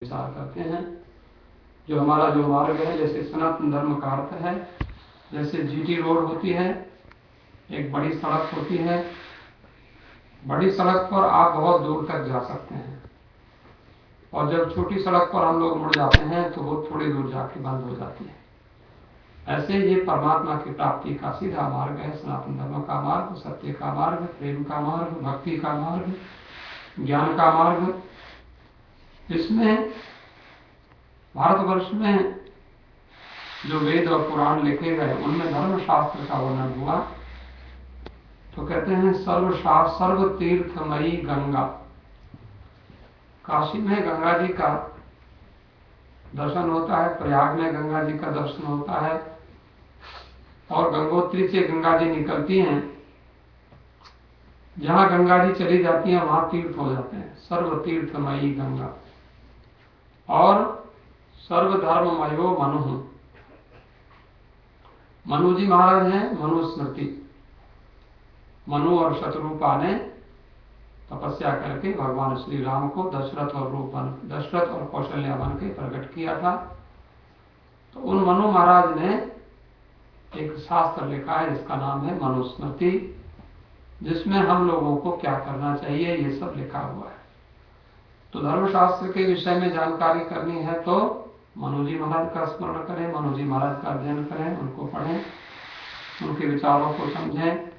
विचार करते हैं। जो हमारा जो मार्ग है, जैसे सनातन धर्म का अर्थ है, जैसे जीटी रोड होती है, एक बड़ी सड़क होती है। बड़ी सड़क पर आप बहुत दूर तक जा सकते हैं, और जब छोटी सड़क पर हम लोग मुड़ जाते हैं तो वो थोड़ी दूर जाके बंद हो जाती है। ऐसे ये परमात्मा की प्राप्ति का सीधा मार्ग है, सनातन धर्म का मार्ग, सत्य का मार्ग, प्रेम का मार्ग, भक्ति का मार्ग, ज्ञान का मार्ग। इसमें भारतवर्ष में जो वेद और पुराण लिखे गए उनमें धर्मशास्त्र का वर्णन हुआ तो कहते हैं सर्व तीर्थमयी गंगा। काशी में गंगा जी का दर्शन होता है, प्रयाग में गंगा जी का दर्शन होता है, और गंगोत्री से गंगा जी निकलती हैं। जहां गंगा जी चली जाती हैं वहां तीर्थ हो जाते हैं। सर्व तीर्थमयी गंगा। और सर्वधर्ममयो मनु। मनु जी महाराज हैं, मनुस्मृति। मनु और शत्रुपा ने तपस्या करके भगवान श्री राम को दशरथ और कौशल्या बन के प्रकट किया था। तो उन मनु महाराज ने एक शास्त्र लिखा है जिसका नाम है मनुस्मृति, जिसमें हम लोगों को क्या करना चाहिए ये सब लिखा हुआ है। तो धर्मशास्त्र के विषय में जानकारी करनी है तो मनु जी महाराज का स्मरण करें, मनु जी महाराज का अध्ययन करें, उनको पढ़ें, उनके विचारों को समझें।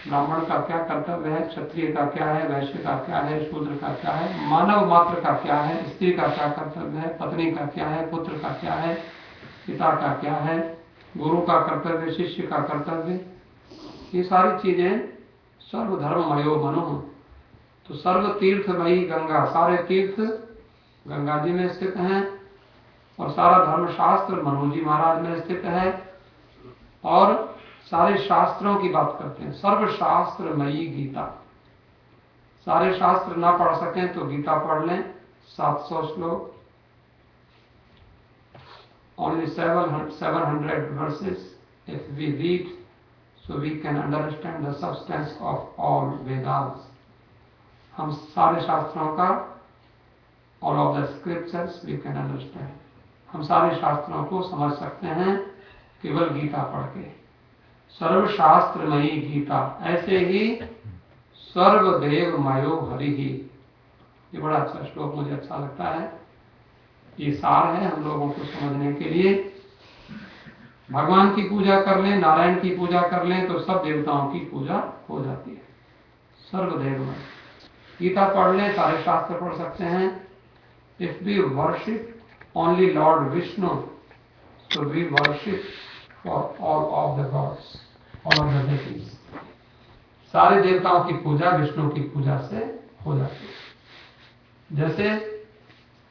ब्राह्मण का क्या कर्तव्य है, क्षत्रिय का क्या है, वैश्य का क्या है, शूद्र का क्या है, मानव मात्र का क्या है, स्त्री का क्या कर्तव्य है, पत्नी का क्या है, पुत्र का क्या है, पिता का क्या है, गुरु का कर्तव्य, शिष्य का कर्तव्य, ये सारी चीजें सर्वधर्ममयो मनु। तो सर्व तीर्थमयी गंगा, सारे तीर्थ गंगा जी में स्थित हैं, और सारा धर्मशास्त्र मनु जी महाराज में स्थित है। और सारे शास्त्रों की बात करते हैं, सर्वशास्त्रमयी गीता। सारे शास्त्र ना पढ़ सकें तो गीता पढ़ लें, 700 श्लोक, only 700 verses if we read, so we can understand the substance of all Vedas. हम सारे शास्त्रों का, all of the scriptures we can understand, हम सारे शास्त्रों को समझ सकते हैं केवल गीता पढ़ के। सर्वशास्त्रमयी गीता। ऐसे ही सर्वदेवमयो हरि ही। ये बड़ा अच्छा श्लोक मुझे अच्छा लगता है। ये सार है हम लोगों को समझने के लिए। भगवान की पूजा कर लें, नारायण की पूजा कर लें तो सब देवताओं की पूजा हो जाती है। सर्वदेवमय। गीता पढ़ लें, सारे शास्त्र पढ़ सकते हैं। If we worship only lord Vishnu, so we worship for all of the gods, all of the deities. सारे देवताओं की पूजा विष्णु की पूजा से हो जाती है। जैसे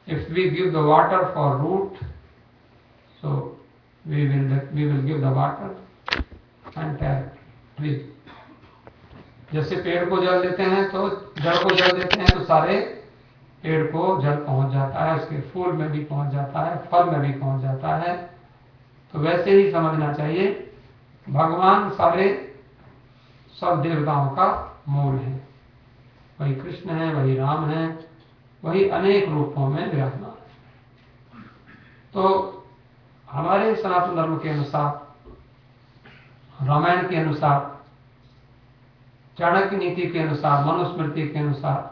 if we give the water for root, so we will give the water and tree. जैसे पेड़ को जल देते हैं तो जड़ को जल देते हैं तो सारे पेड़ को जल पहुंच जाता है, उसके फूल में भी पहुंच जाता है, फल में भी पहुंच जाता है। तो वैसे ही समझना चाहिए, भगवान सारे सब देवताओं का मूल है। वही कृष्ण है, वही राम है, वही अनेक रूपों में विराजमान है। तो हमारे सनातन धर्म के अनुसार, रामायण के अनुसार, चाणक्य नीति के अनुसार, मनुस्मृति के अनुसार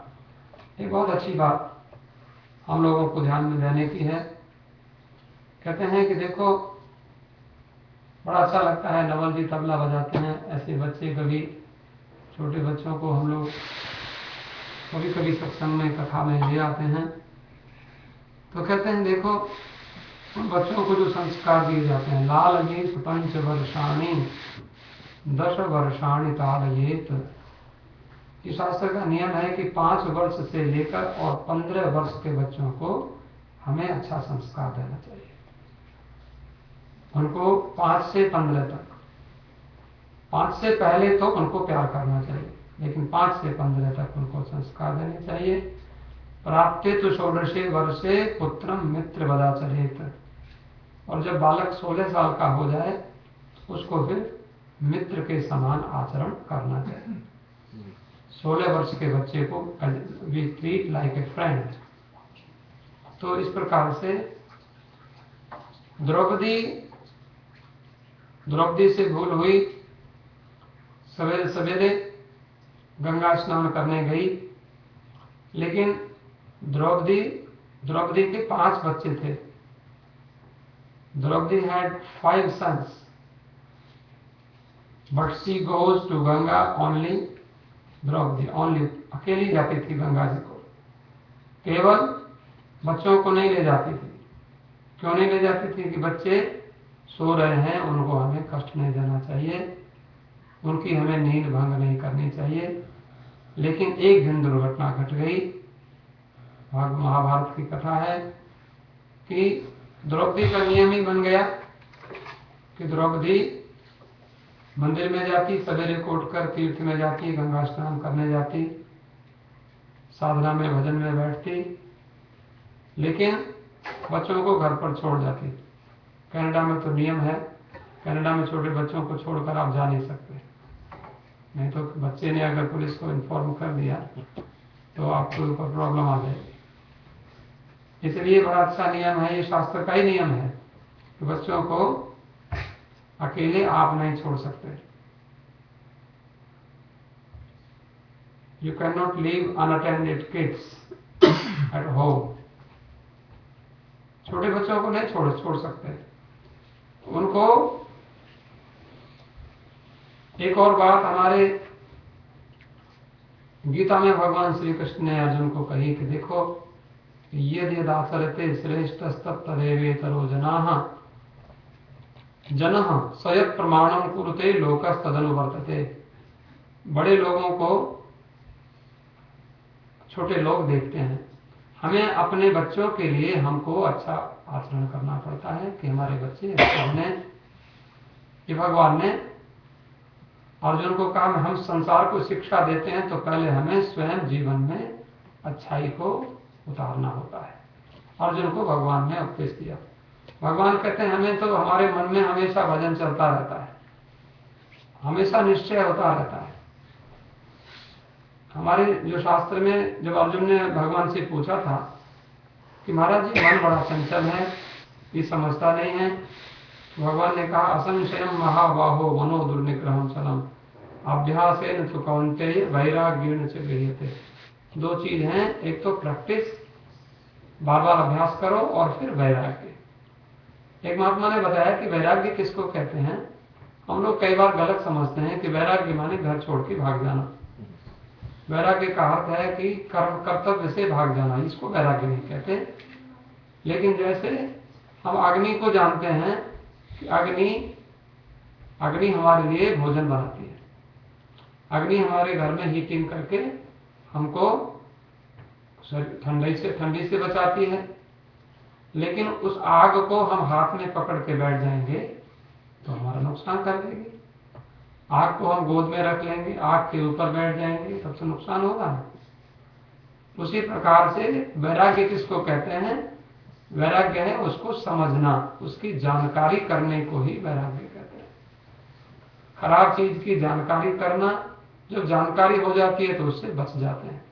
एक बहुत अच्छी बात हम लोगों को ध्यान में देने की है। कहते हैं कि देखो, बड़ा अच्छा लगता है, नवल जी तबला बजाते हैं, ऐसे बच्चे, कभी छोटे बच्चों को हम लोग कभी कभी सत्संग में, कथा में ले आते हैं। तो कहते हैं देखो, उन बच्चों को जो संस्कार दिए जाते हैं, लालयेत 5 वर्षाणि 10 वर्षाणि ताड़येत। इस शास्त्र का नियम है कि 5 वर्ष से लेकर और 15 वर्ष के बच्चों को हमें अच्छा संस्कार देना चाहिए। उनको 5 से 15 तक, 5 से पहले तो उनको प्यार करना चाहिए, लेकिन 5 से 15 तक उनको संस्कार देने चाहिए। प्राप्ते तो 16 वर्षे पुत्रम मित्र वदाचरेत। और जब बालक 16 साल का हो जाए तो उसको फिर मित्र के समान आचरण करना चाहिए। 16 वर्ष के बच्चे को we treat like a friend. तो इस प्रकार से द्रौपदी से भूल हुई, सवेरे सवेरे गंगा स्नान करने गई, लेकिन द्रौपदी के 5 बच्चे थे। Draupadi had 5 sons, but she goes to Ganga only Draupadi, only, अकेली जाती थी गंगा जी को, केवल बच्चों को नहीं ले जाती थी। क्यों नहीं ले जाती थी? कि बच्चे सो रहे हैं, उनको हमें कष्ट नहीं देना चाहिए, उनकी हमें नींद भंग नहीं करनी चाहिए। लेकिन एक दिन दुर्घटना घट गई। महाभारत की कथा है कि द्रौपदी का नियम ही बन गया कि द्रौपदी मंदिर में जाती, सवेरे को उठकर तीर्थ में जाती, गंगा स्नान करने जाती, साधना में भजन में बैठती, लेकिन बच्चों को घर पर छोड़ जाती। कनाडा में तो नियम है, कनाडा में छोटे बच्चों को छोड़कर आप जा नहीं सकते, नहीं तो बच्चे ने अगर पुलिस को इन्फॉर्म कर दिया तो आपके ऊपर प्रॉब्लम आ जाएगी। इसलिए बड़ा अच्छा नियम है, ये शास्त्र का ही नियम है कि बच्चों को अकेले आप नहीं छोड़ सकते। You can not leave unattended kids at home. छोटे बच्चों को नहीं छोड़ सकते उनको। एक और बात हमारे गीता में भगवान श्री कृष्ण ने अर्जुन को कही कि देखो, यदि दासरते श्रेष्ठ तदेवेतरो जनाः जनः स्वयं प्रमाणम कुरुते लोकस्तदनुवर्तते। बड़े लोगों को छोटे लोग देखते हैं। हमें अपने बच्चों के लिए हमको अच्छा आचरण करना पड़ता है कि हमारे बच्चे अच्छे बने। ये भगवान ने अर्जुन को कहा, हम संसार को शिक्षा देते हैं तो पहले हमें स्वयं जीवन में अच्छाई को उतारना होता है। अर्जुन को भगवान ने उपदेश दिया। भगवान कहते हैं हमें तो हमारे मन में हमेशा भजन चलता रहता है, हमेशा निश्चय होता रहता है। हमारे जो शास्त्र में जब अर्जुन ने भगवान से पूछा था कि महाराज जी मन बड़ा चंचल है, ये समझता नहीं है, तो भगवान ने कहा असंशयम महाबाहो मनो दुर्निग्रहम चलम अभ्यासेन तु कौन्तेय वैराग्येन च गृह्यते। 2 चीज हैं, एक तो प्रैक्टिस, बार बार अभ्यास करो, और फिर वैराग्य। एक महात्मा ने बताया कि वैराग्य किसको कहते हैं। हम लोग कई बार गलत समझते हैं कि वैराग्य माने घर छोड़ के भाग जाना। वैराग्य का अर्थ है कि कर्तव्य से भाग जाना, इसको वैराग्य नहीं कहते। लेकिन जैसे हम अग्नि को जानते हैं कि अग्नि हमारे लिए भोजन बनाती है, अग्नि हमारे घर में हीटिंग करके हमको ठंडी से बचाती है। लेकिन उस आग को हम हाथ में पकड़ के बैठ जाएंगे तो हमारा नुकसान कर देगी। आग को हम गोद में रख लेंगे, आग के ऊपर बैठ जाएंगे, तब तो नुकसान होगा। उसी प्रकार से वैराग्य किसको कहते हैं? वैराग्य है उसको समझना, उसकी जानकारी करने को ही वैराग्य कहते हैं। खराब चीज की जानकारी करना, जब जानकारी हो जाती है तो उससे बच जाते हैं।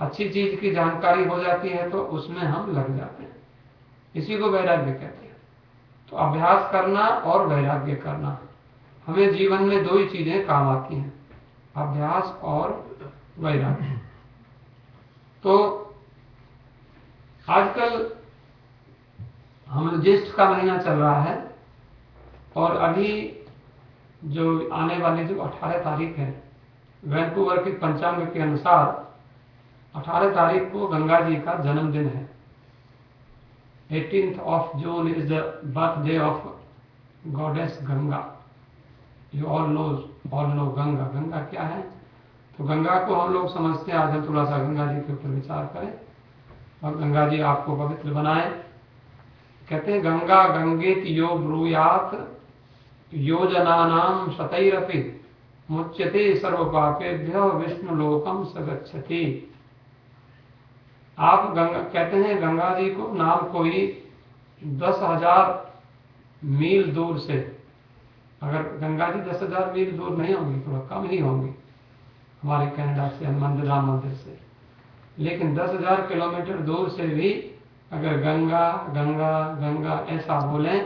अच्छी चीज की जानकारी हो जाती है तो उसमें हम लग जाते हैं, इसी को वैराग्य कहते हैं। तो अभ्यास करना और वैराग्य करना, हमें जीवन में 2 ही चीजें काम आती हैं, अभ्यास और वैराग्य। तो आजकल हम ज्येष्ठ का महीना चल रहा है और अभी जो आने वाली जो 18 तारीख है, वैंकूवर के पंचांग के अनुसार 18 तारीख को गंगा जी का जन्मदिन है। 18th of June is the birthday of goddess Ganga. You all know Ganga. Ganga क्या है? तो गंगा को हम लोग समझते हैं। आज हम थोड़ा सा गंगा जी के ऊपर विचार करें और गंगा जी आपको पवित्र बनाए। कहते हैं गंगा गंगेत यो ब्रूयात योजनानाम शतैरपि मुच्यते सर्व पापेभ्यो विष्णु लोकम स गच्छति। आप गंगा कहते हैं गंगा जी को नाम कोई 10,000 मील दूर से, अगर गंगा जी 10,000 मील दूर नहीं होंगी, थोड़ा कम ही होंगी हमारे कनाडा से, राम मंदिर से, लेकिन 10,000 किलोमीटर दूर से भी अगर गंगा गंगा गंगा ऐसा बोले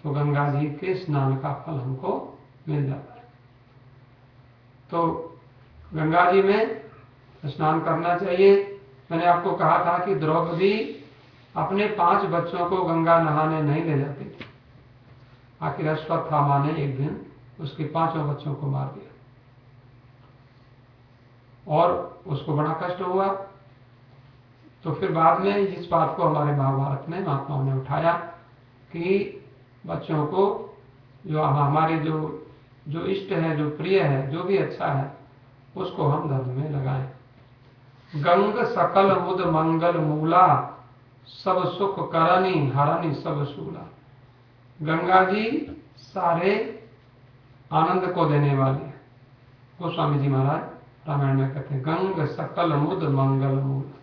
तो गंगा जी के स्नान का फल हमको मिल जाता है। तो गंगा जी में स्नान करना चाहिए। मैंने आपको कहा था कि द्रौपदी अपने 5 बच्चों को गंगा नहाने नहीं ले जाती थी। आखिर अश्वत्थामा ने एक दिन उसके 5 बच्चों को मार दिया और उसको बड़ा कष्ट हुआ। तो फिर बाद में इस बात को हमारे महाभारत में महात्माओं ने उठाया कि बच्चों को जो हमारे जो इष्ट है, जो प्रिय है, जो भी अच्छा है उसको हम धर्म में लगाएं। गंग सकल मुद मंगल मूला, सब सुख करनी हरनी सब शूला। गंगा जी सारे आनंद को देने वाले हैं। गोस्वामी जी महाराज रामायण में कहते हैं गंग सकल मुद मंगल मूला,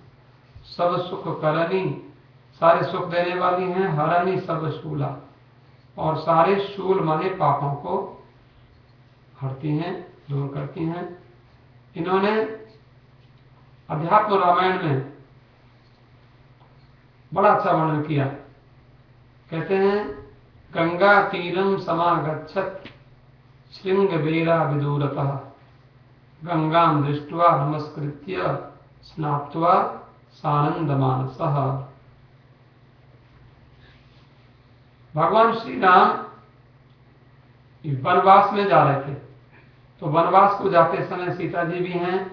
सब सुख करनी, सारे सुख देने वाली हैं, हरनी सब शूला, और सारे शूल माने पापों को हरती हैं, दूर करती हैं। इन्होंने अध्यात्म रामायण में बड़ा अच्छा वर्णन किया। कहते हैं गंगा तीरम समागच्छत श्रृंग बेरा विदूरतः, गंगाम दृष्ट्वा नमस्कृत्य स्नात्वा सानंद मानसः। भगवान श्री राम वनवास में जा रहे थे, तो वनवास को जाते समय सीता जी भी हैं,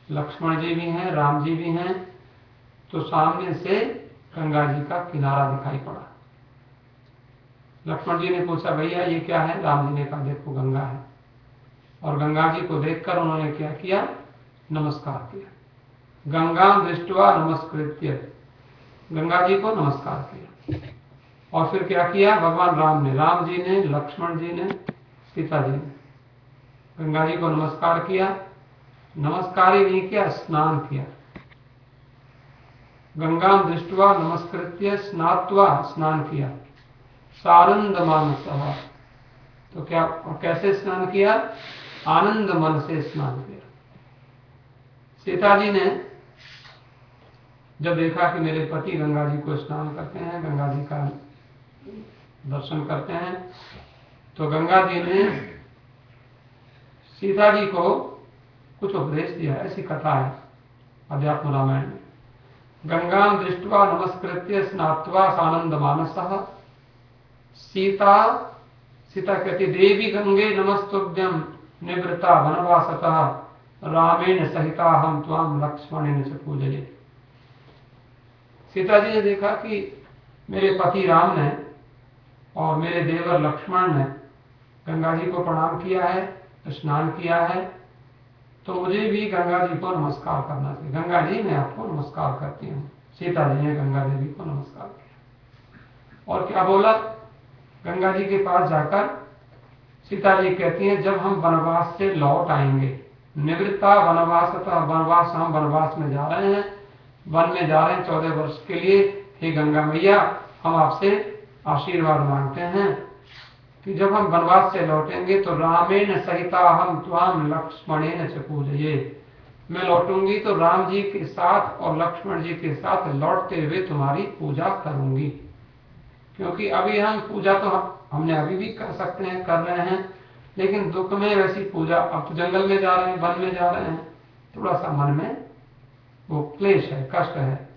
लक्ष्मण जी भी हैं, राम जी भी हैं। तो सामने से गंगा जी का किनारा दिखाई पड़ा। लक्ष्मण जी ने पूछा भैया ये क्या है? राम जी ने कहा देखो गंगा है। और गंगा जी को देखकर उन्होंने क्या किया? नमस्कार किया। गंगा दृष्ट्वा नमस्कृत्य, गंगा जी को नमस्कार किया। और फिर क्या किया? भगवान राम ने, राम जी ने, लक्ष्मण जी ने, सीता जी ने गंगा जी को नमस्कार किया। नमस्कार ही नहीं किया, स्नान किया। गंगा दृष्ट्वा नमस्कृत्य स्नात्वा, स्नान किया। सानंद मानसः, तो क्या और कैसे स्नान किया? आनंद मन से स्नान किया। सीता जी ने जब देखा कि मेरे पति गंगा जी को स्नान करते हैं, गंगा जी का दर्शन करते हैं, तो गंगा जी ने सीता जी को कुछ उपदेश दिया। ऐसी कथा है अध्यात्म रामायण में। गंगा दृष्ट्वा नमस्कृत्य स्नात्वा सानंद मानसः। सीता कहती देवी गंगे नमस्तुभ्यं निवृता वनवासतः, रामेण सहिता हम त्वाम लक्ष्मणेन च पूजये। सीता जी ने देखा कि मेरे पति राम ने और मेरे देवर लक्ष्मण ने गंगा जी को प्रणाम किया है, स्नान किया है, तो मुझे भी गंगा जी को नमस्कार करना चाहिए। गंगा जी मैं आपको नमस्कार करती हूँ। सीता जी ने गंगा देवी को नमस्कार किया और क्या बोला? गंगा जी के पास जाकर सीता जी कहती हैं जब हम वनवास से लौट आएंगे, निवृत्ता वनवासतः, वनवास हम वनवास में जा रहे हैं, वन में जा रहे हैं 14 वर्ष के लिए। हे गंगा मैया हम आपसे आशीर्वाद मांगते हैं कि जब हम वनवास से लौटेंगे तो रामेण सहिता हम त्वाम लक्ष्मणेन च पूजये, मैं लौटूंगी तो राम जी के साथ और लक्ष्मण जी के साथ लौटते हुए तुम्हारी पूजा करूंगी। क्योंकि अभी हम पूजा तो हमने अभी भी कर सकते हैं, कर रहे हैं, लेकिन दुख में वैसी पूजा, अब तो जंगल में जा रहे हैं, वन में जा रहे हैं, थोड़ा सा मन में वो क्लेश है, कष्ट है।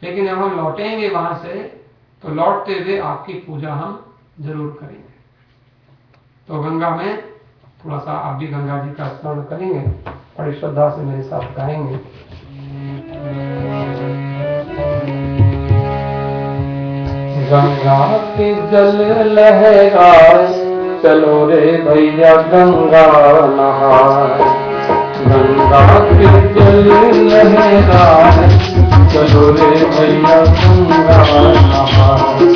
लेकिन जब हम लौटेंगे वहां से तो लौटते हुए आपकी पूजा हम जरूर करेंगे। तो गंगा में थोड़ा सा आप भी गंगा जी का स्मरण करेंगे, बड़ी श्रद्धा से मेरे साथ गाएंगे। गंगा की जल लहराए, चलो रे भैया गंगा नहाए। गंगा की जल लहराए, चलो रे भैया गंगा नहाए।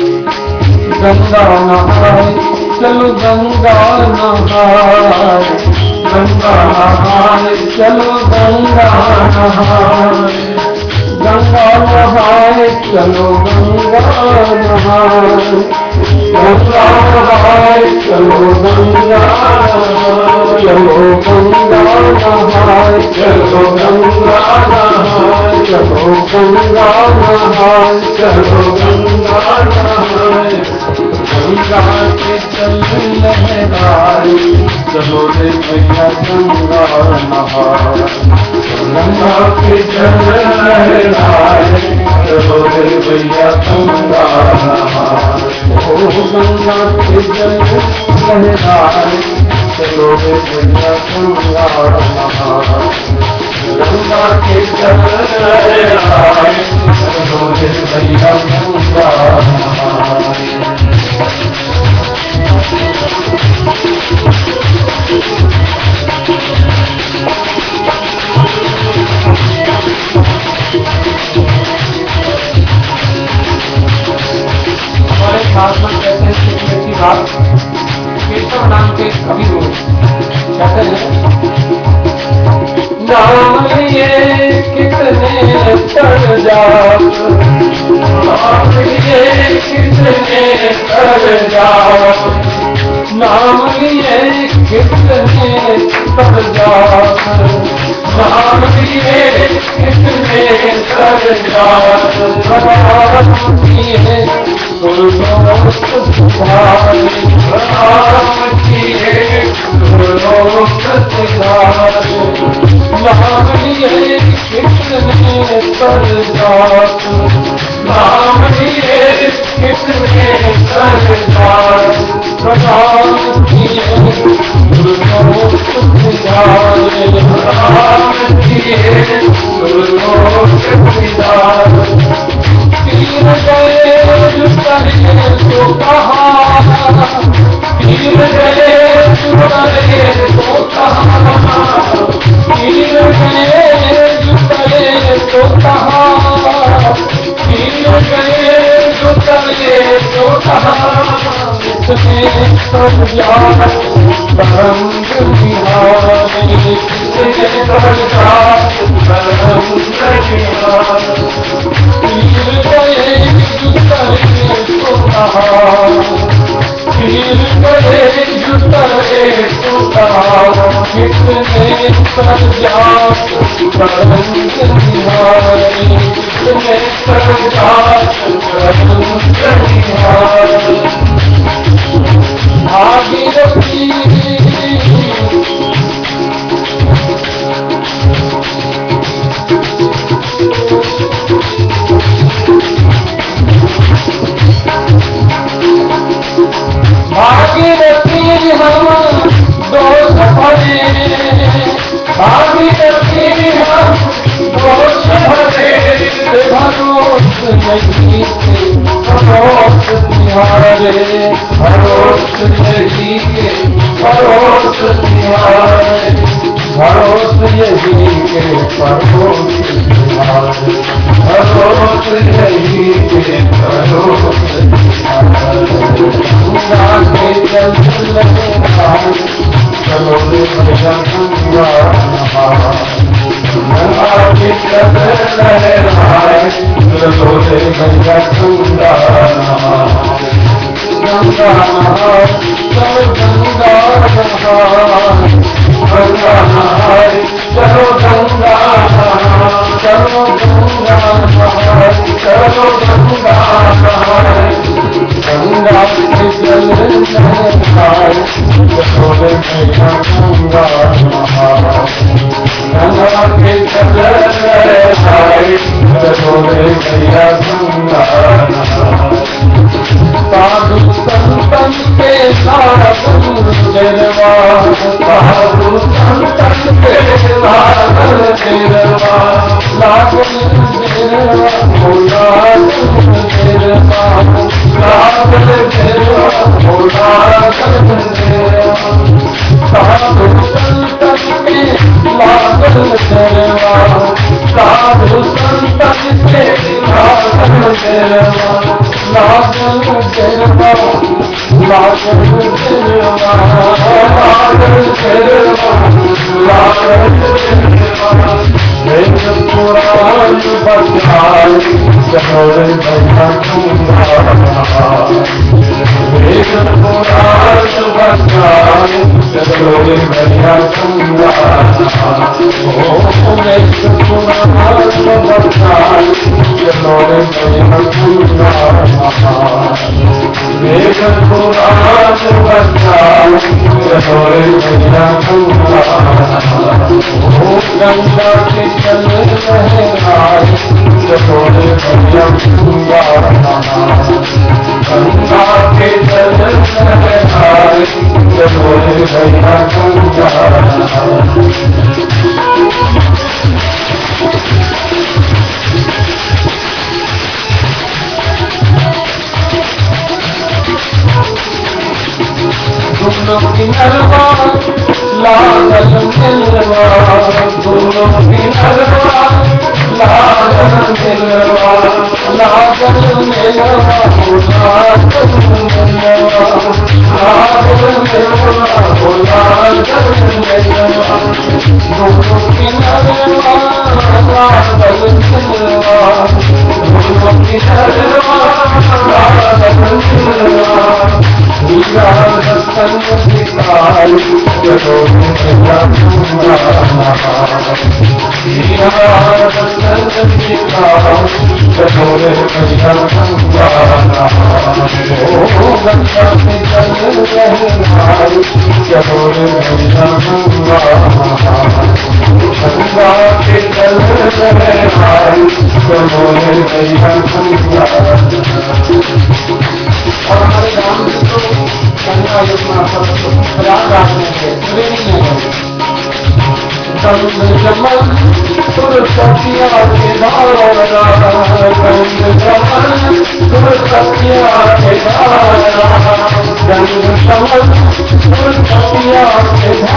गंगा नहाए चलो गंगा नहाए, गंगा नहाए चलो गंगा नहाए। गंगा नहाए चलो गंगा नहाए, गंगा नहाए चलो गंगा नहाए, चलो गंगा नहाए चलो गंगा नहाए। चलो गंगा नहाए, चलो गंगा नहाए, गंगा के जल लहराए, चलो रे भैया गंगा नहाए, गंगा के जल लहराए, चलो रे भैया गंगा नहाए, ओ गंगा के जल लहराए, चलो रे भैया गंगा नहाए, गंगा के जल लहराए, चलो रे भैया गंगा नहाए। हमारे शास्त्र कहते हैं सीखने की बात, केशव नाम के कवि लोग कहते हैं, नाम लिए कितने तर जाप, नाम लिए कितने तर जाप, नाम लिए कितने तर जाप, नाम लिए कितने तर जाप, राम किए गुरुलोक सुधारे, राम किए गुरुलोक सुधारे, नाम लिए कितने तर जाप, नाम लिए कितने तर जाप, राम किए गुरुलोक सुधारे, राम किए गुरुलोक सुधारे। पीर गए जुटले तो कहा, पीर गए जुटले तो कहा, पीर गए जुटले तो कहा, पीर गए जुटले तो कहा, इसने सब जान तरंग बिहारी, इसने सब जान तरंग बिहारी, पीर गए जुटले तो कहा, पीर गए जुटले तो कहा, कितने पर जात तरंग बिहारी, कितने पर जात तरंग बिहारी। भागीरथी भागीरथी हम दोष भरे, भागीरथी हम दोष भरे, भरोस नहीं के भरोस निहारे, भरोस नहीं के भरोस निहारे, भरोस यही के भरोस निहारे, भरोस यही के भरोस निहारे। गंगा के जल लहराए, चलो रे भैया गंगा नहाए, गंगा के जल लहराए, चलो रे भैया गंगा नहाए, गंगा नहाए, चलो गंगा नहाए, गंगा नहाए, चलो गंगा नहाए, चलो गंगा नहाए, चलो गंगा नहाए, गंगा के जल लहराए, चलो रे भैया गंगा नहाए, गंगा के जल लहराए, चलो रे भैया गंगा नहाए। साधु संतन के साधन निर्वा, साधु संतन के साधन निर्वा, लागन निर्वा भोला निर्वा, लागन निर्वा भोला निर्वा, साधु संतन के लागन निर्वा, साधु संतन के लागन निर्वा, लागन निर्वा, लागन निर्वा, लागन निर्वा, लागन निर्वा। वेद पुराण बचाए, चलो रे भैया गंगा नहाए, वेद पुराण बचाए, चलो रे भैया गंगा नहाए, ओ वेद पुराण बचाई चलो रे भैया गंगा नहाई वेद पुराण बचाई चलो रे भैया गंगा नहाई ओ गंगा के जल लहराई चलो रे भैया गंगा नहाई गंगा के जल लहराई चलो रे भैया गंगा नहाई दोनों किनारवा लागल मिलवा दोनों किनारवा लागल मिलवा लागल मिलवा लागल मिलवा लागल मिलवा लागल मिलवा दोनों किनारवा लागल मिलवा दोनों किनारवा लागल मिलवा रतन सिखाई चलो भैया गंगा नहाई रतन सिखाई चलो रे भैया गंगा नहाई ओ गंगा के जल लहराई चलो रे भैया गंगा नहाई गंगा के जल लहराई चलो रे भैया गंगा नहाई और हमारे गाँव में तो गंगा यमुना प्रयागराज में है पूरे नहीं है जमल तुरसतिया के धारा जमल तुरसतिया के धारा जमल तुरसतिया के धारा जमल तुरसतिया के धारा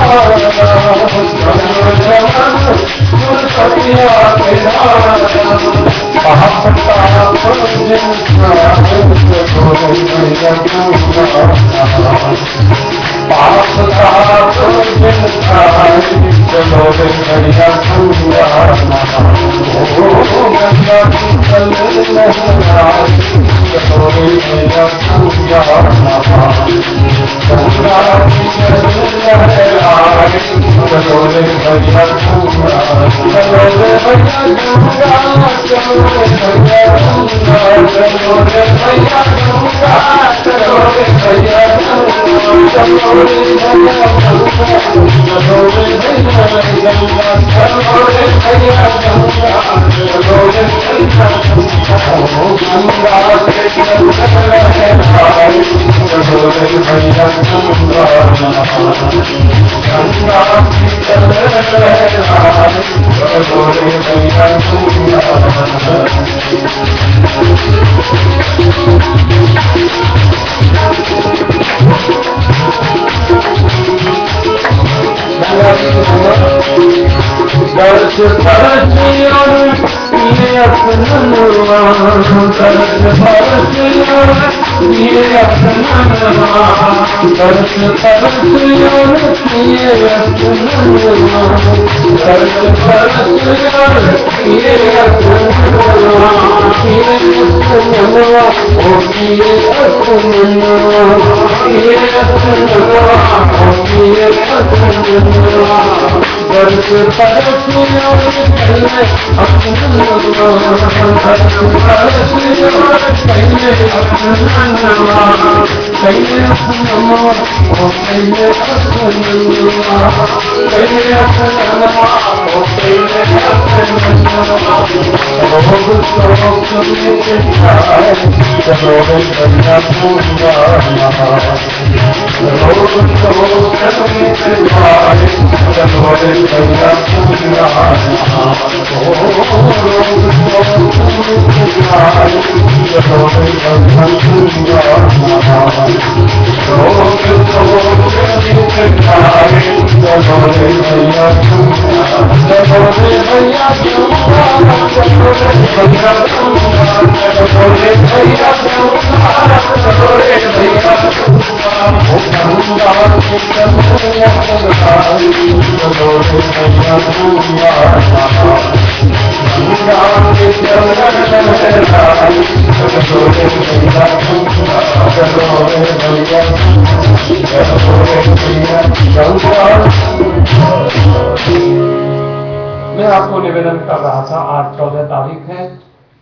मैं आपको निवेदन कर रहा था, आज 14 तारीख है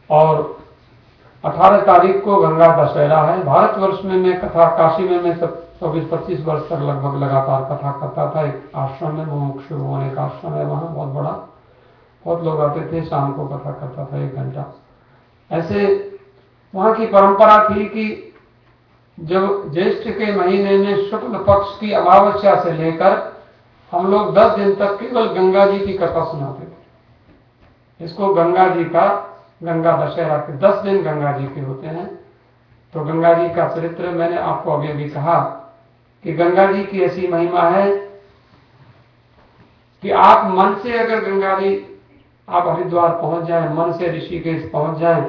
और 18 तारीख को गंगा दशहरा है। भारतवर्ष में मैं कथा, काशी में मैं 24-25 वर्ष तक लगभग लगातार कथा करता था एक आश्रम में, मुमुक्षु भवन एक आश्रम है वहाँ, बहुत बड़ा, बहुत लोग आते थे, शाम को कथा करता था 1 घंटा। ऐसे वहाँ की परंपरा थी कि जब ज्येष्ठ के महीने में शुक्ल पक्ष की अमावस्या से लेकर हम लोग 10 दिन तक केवल गंगा जी की कथा सुनाते थे। इसको गंगा जी का, गंगा दशहरा के 10 दिन गंगा जी के होते हैं। तो गंगा जी का चरित्र मैंने आपको अभी अभी कहा कि गंगा जी की ऐसी महिमा है कि आप मन से अगर गंगा जी, आप हरिद्वार पहुंच जाएं, मन से ऋषिकेश पहुंच जाएं,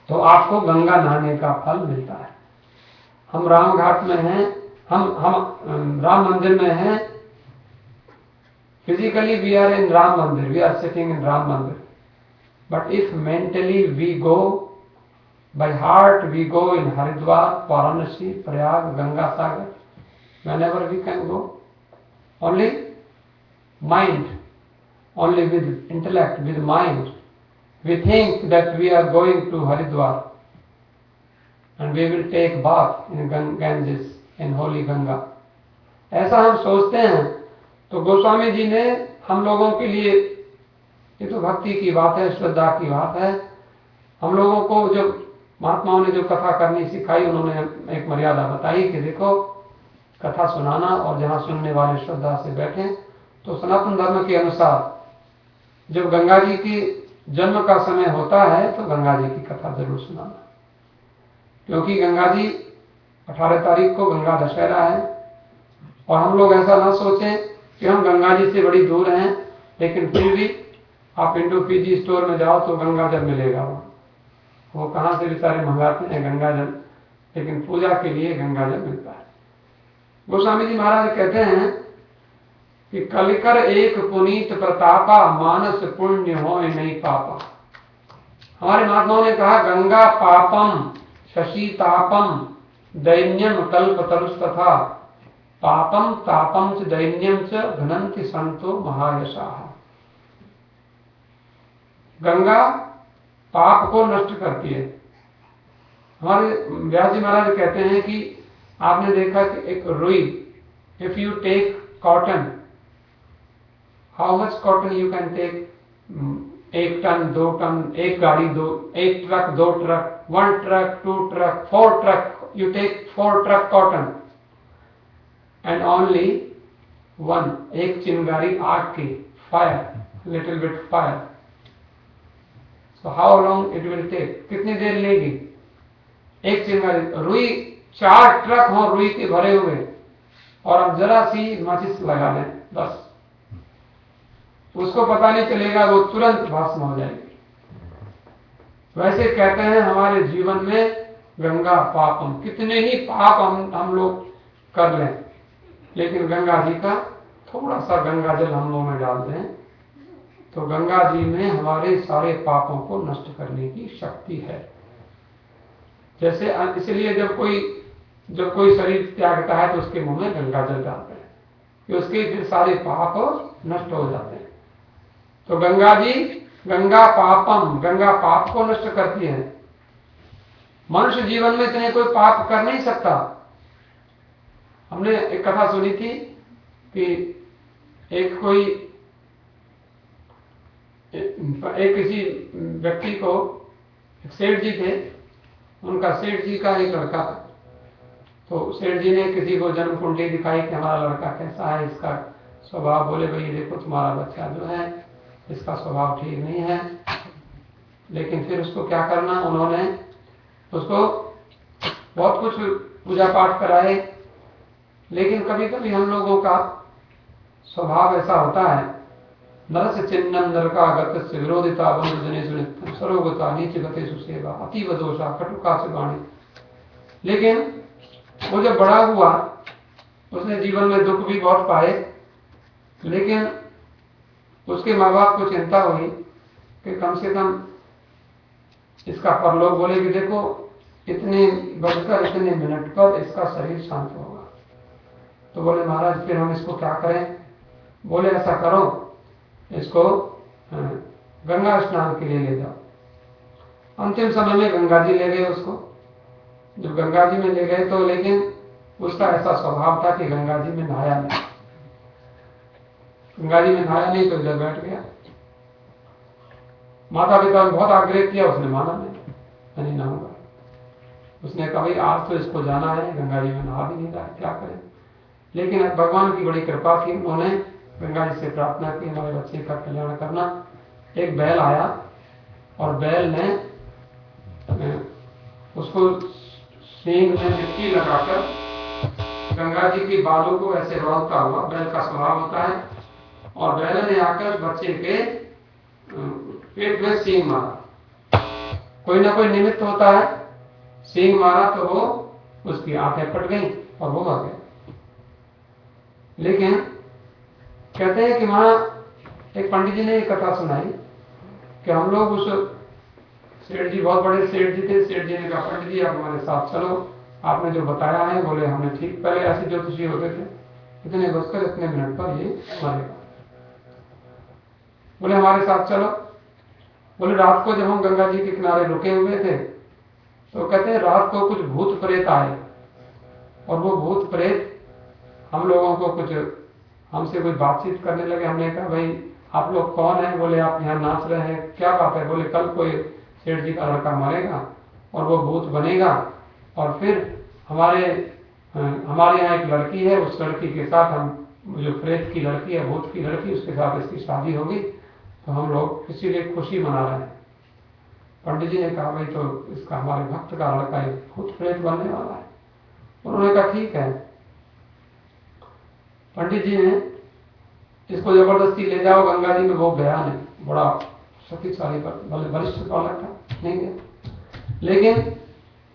तो आपको गंगा नहाने का फल मिलता है। हम राम घाट में हैं, हम राम मंदिर में हैं। Physically we are in Ram Mandir, we are sitting in Ram Mandir. But if mentally we go, by heart we go in Haridwar, Varanasi, Prayag, Ganga Sagar, whenever we can go, only mind, only with intellect, with mind, we think that we are going to Haridwar and we will take bath in Ganges, in holy Ganga. ऐसा हम सोचते हैं। तो गोस्वामी जी ने हम लोगों के लिए, ये तो भक्ति की बात है, श्रद्धा की बात है, हम लोगों को जब महात्माओं ने जो कथा करनी सिखाई, उन्होंने एक मर्यादा बताई कि देखो कथा सुनाना और जहां सुनने वाले श्रद्धा से बैठे, तो सनातन धर्म के अनुसार जब गंगा जी की जन्म का समय होता है तो गंगा जी की कथा जरूर सुनाना, क्योंकि गंगा जी 18 तारीख को गंगा दशहरा है। और हम लोग ऐसा ना सोचें कि हम गंगा जी से बड़ी दूर हैं, लेकिन फिर भी आप इंडो पीजी स्टोर में जाओ तो गंगा जल मिलेगा। वो कहां से बेचारे मंगाते हैं गंगा जल, लेकिन पूजा के लिए गंगा जल मिलता है। गोस्वामी जी महाराज कहते हैं कि कलिकर एक पुनीत प्रतापा, मानस पुण्य हो नहीं पापा। हमारे महात्माओं ने कहा गंगा पापम शशितापम दैन्यम कल्प तरुष तथा पापम तापम च दैन्यम च घनंति संतो महायशाः। गंगा पाप को नष्ट करती है। हमारे व्यास जी महाराज कहते हैं कि आपने देखा कि एक रुई, if you take cotton, how much cotton you can take? 1 ton, 2 ton, एक गाड़ी, 1 truck, 2 truck, 1 truck, 2 truck, 4 truck, you take 4 truck cotton and only one, एक चिंगारी आग की, fire, little bit fire. So how long it will take? कितनी देर लेगी एक चिंगारी? रुई 4 ट्रक हो रुई के भरे हुए, और अब जरा सी माचिस लगा लें बस, उसको पता नहीं चलेगा, वो तुरंत भस्म हो जाएगी। वैसे कहते हैं हमारे जीवन में गंगा पापम, कितने ही पाप हम लोग कर लें, लेकिन गंगा जी का थोड़ा सा गंगा जल हम लोग में डाल दें तो गंगा जी में हमारे सारे पापों को नष्ट करने की शक्ति है। जैसे इसलिए जब कोई शरीर त्यागता है तो उसके मुंह में गंगा जल डालते हैं कि उसके फिर सारे पाप नष्ट हो जाते हैं। तो गंगा जी, गंगा पापम, गंगा पाप को नष्ट करती है। मनुष्य जीवन में इतने कोई पाप कर नहीं सकता। हमने एक कथा सुनी थी कि एक किसी व्यक्ति को, एक सेठ जी थे, उनका सेठ जी का एक लड़का था। तो सेठ जी ने किसी को जन्म कुंडली दिखाई कि हमारा लड़का कैसा है, इसका स्वभाव। बोले भाई देखो तुम्हारा बच्चा जो है इसका स्वभाव ठीक नहीं है, लेकिन फिर उसको क्या करना, उन्होंने उसको बहुत कुछ पूजा पाठ कराए। लेकिन कभी कभी हम लोगों का स्वभाव ऐसा होता है, नरस चिन्नम नरकागत से विरोधिता बंधुजने सरोगता नीच गते सुसेवा अतीव दोषा कटुका से वाणी। लेकिन वो जब बड़ा हुआ उसने जीवन में दुख भी बहुत पाए, लेकिन उसके माँ बाप को चिंता हुई कि कम से कम इसका परलोक, बोले कि देखो इतने बजकर इतने मिनट पर इसका शरीर शांत होगा। तो बोले महाराज फिर हम इसको क्या करें? बोले ऐसा करो, इसको गंगा स्नान के लिए ले जाओ। अंतिम समय में गंगा जी ले गए उसको। जब गंगा जी में ले गए तो लेकिन उसका ऐसा स्वभाव था कि गंगा जी में नहाया नहीं। गंगा जी में नहाया नहीं तो इधर बैठ गया। माता पिता ने बहुत आग्रह किया, उसने माना नहीं, मैं नहीं नहाऊंगा। उसने कहा भाई आज तो इसको जाना है, गंगा जी में नहा भी नहीं रहा है, क्या करें। लेकिन भगवान की बड़ी कृपा थी, उन्होंने गंगा जी से प्रार्थना की हमारे बच्चे का कल्याण करना। एक बैल आया और बैल ने उसको सींग में मिट्टी लगाकर गंगा जी के बालों को ऐसे रौंदता हुआ, बैल का स्वभाव होता है, और बैल ने आकर बच्चे के पेट में सींग मारा। कोई ना कोई निमित्त होता है, सींग मारा तो वो उसकी आंखें फट गई और वो मर गया। लेकिन कहते हैं कि वहां एक पंडित जी ने एक कथा सुनाई कि हम लोग उस सेठ जी, बहुत बड़े सेठ जी थे, सेठ जी ने कहा पंडित जी आप हमारे साथ चलो, आपने जो बताया है। बोले हमने ठीक, पहले ऐसे ज्योतिषी होते थे, इतने बजकर इतने मिनट पर ये मरेगा। बोले हमारे साथ चलो। बोले रात को जब हम गंगा जी के किनारे रुके हुए थे तो कहते हैं रात को कुछ भूत प्रेत आए, और वो भूत प्रेत हम लोगों को कुछ हमसे कोई बातचीत करने लगे। हमने कहा भाई आप लोग कौन है? बोले आप यहाँ नाच रहे हैं, क्या बात है? बोले कल कोई सेठ जी का लड़का मरेगा और वो भूत बनेगा, और फिर हमारे यहाँ एक लड़की है, उस लड़की के साथ हम, जो प्रेत की लड़की है, भूत की लड़की, उसके साथ इसकी शादी होगी, तो हम लोग इसीलिए खुशी मना रहे हैं। पंडित जी ने कहा भाई तो इसका हमारे भक्त का लड़का एक भूत प्रेत बनने वाला है। उन्होंने कहा ठीक है। पंडित जी ने इसको जबरदस्ती ले जाओ गंगा जी में, वो गया नहीं, बड़ा शक्तिशाली वरिष्ठ बालक था, नहीं गया। लेकिन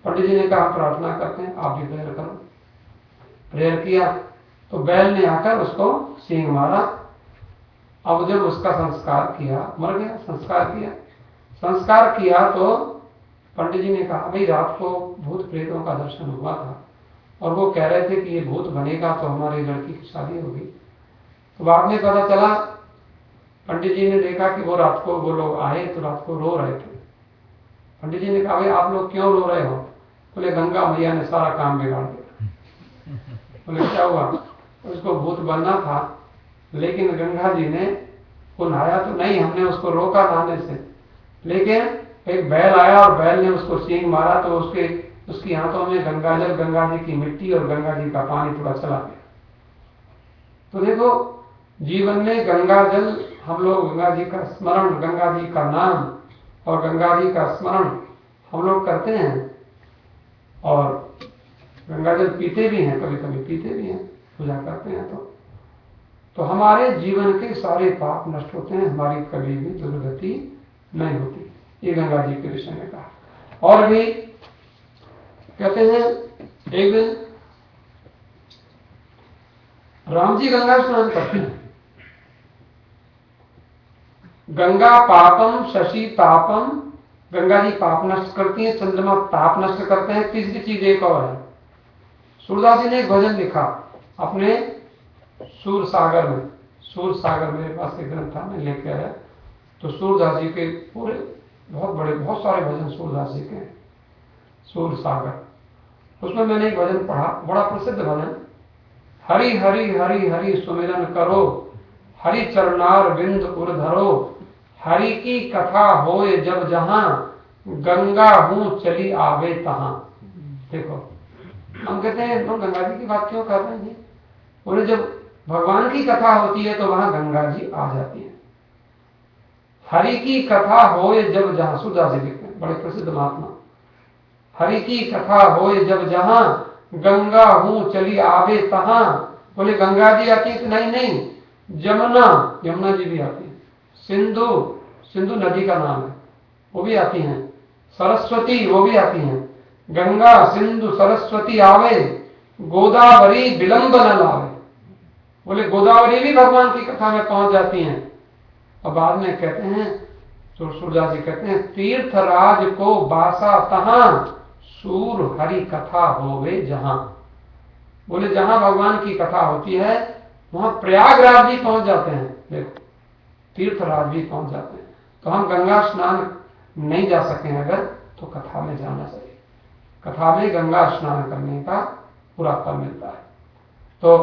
पंडित जी ने कहा प्रार्थना करते हैं, आप भी प्रेयर करो। प्रेयर किया तो बैल ने आकर उसको सींग मारा। अब जब उसका संस्कार किया, मर गया, संस्कार किया तो पंडित जी ने कहा भाई रात को भूत प्रेतों का दर्शन हुआ था और वो कह रहे थे कि ये भूत बनेगा तो हमारी लड़की की शादी होगी। तो बाद में पता चला, पंडित जी ने देखा कि वो रात को वो लोग आए तो रात को रो रहे थे। पंडित जी ने कहा भाई आप लोग क्यों रो रहे हो? बोले गंगा मैया ने सारा काम बिगाड़ दिया। बोले क्या हुआ? उसको भूत बनना था, लेकिन गंगा जी ने को नहाया तो नहीं, हमने उसको रोका नहाने से, लेकिन एक बैल आया और बैल ने उसको सींग मारा तो उसकी हाथों में गंगा जल, गंगा जी की मिट्टी और गंगा जी का पानी थोड़ा चला गया। तो देखो जीवन में गंगा जल, हम लोग गंगा जी का स्मरण, गंगा जी का नाम और गंगा जी का स्मरण हम लोग करते हैं, और गंगा जल पीते भी हैं, कभी कभी पीते भी हैं, पूजा करते हैं तो हमारे जीवन के सारे पाप नष्ट होते हैं, हमारी कभी भी दुर्गति नहीं होती। ये गंगा जी के विषय में कहा। और भी कहते हैं एक दिन राम जी गंगा स्नान करते हैं। गंगा पापम शशि तापम, गंगा जी पाप नष्ट करती है, चंद्रमा ताप नष्ट करते हैं। तीसरी चीज एक और है, सूरदास जी ने एक भजन लिखा अपने सूर सागर में। सूर सागर मेरे पास एक ग्रंथ था, मैं लेके आया। तो सूरदास जी के पूरे बहुत सारे भजन सूरदास जी के हैं, सूर सागर। उसमें मैंने एक भजन पढ़ा, बड़ा प्रसिद्ध भजन, हरि हरि हरि हरि सुमिरन करो, हरि चरणार बिंद उर धरो, हरि की कथा होए जब जहां, गंगा हूं चली आवे तहां। देखो हम कहते हैं तुम गंगा जी की बात क्यों कर रहे हैं? बोले जब भगवान की कथा होती है तो वहां गंगा जी आ जाती है। हरि की कथा होए जब जहां, सूरदास जी लिखते हैं, बड़े प्रसिद्ध महात्मा। हरि की कथा होए जब जहां, गंगा हूं चली आवे तहां। बोले गंगा जी आती है? नहीं, यमुना जी भी आती है, सिंधु नदी का नाम है, वो भी आती हैं, सरस्वती वो भी आती हैं। गंगा सिंधु सरस्वती आवे, गोदावरी विलंब न लावे। बोले गोदावरी भी भगवान की कथा में पहुंच जाती हैं। और बाद में कहते हैं, सूरदास जी कहते हैं, तीर्थराज को बासा तहां, सूर हरि कथा होवे जहां। बोले जहां भगवान की कथा होती है वहां प्रयागराज भी पहुंच जाते हैं। देखो तीर्थराज भी पहुंच जाते हैं। तो हम गंगा स्नान नहीं जा सके अगर, तो कथा में जाना चाहिए। कथा में गंगा स्नान करने का पूरा फल मिलता है। तो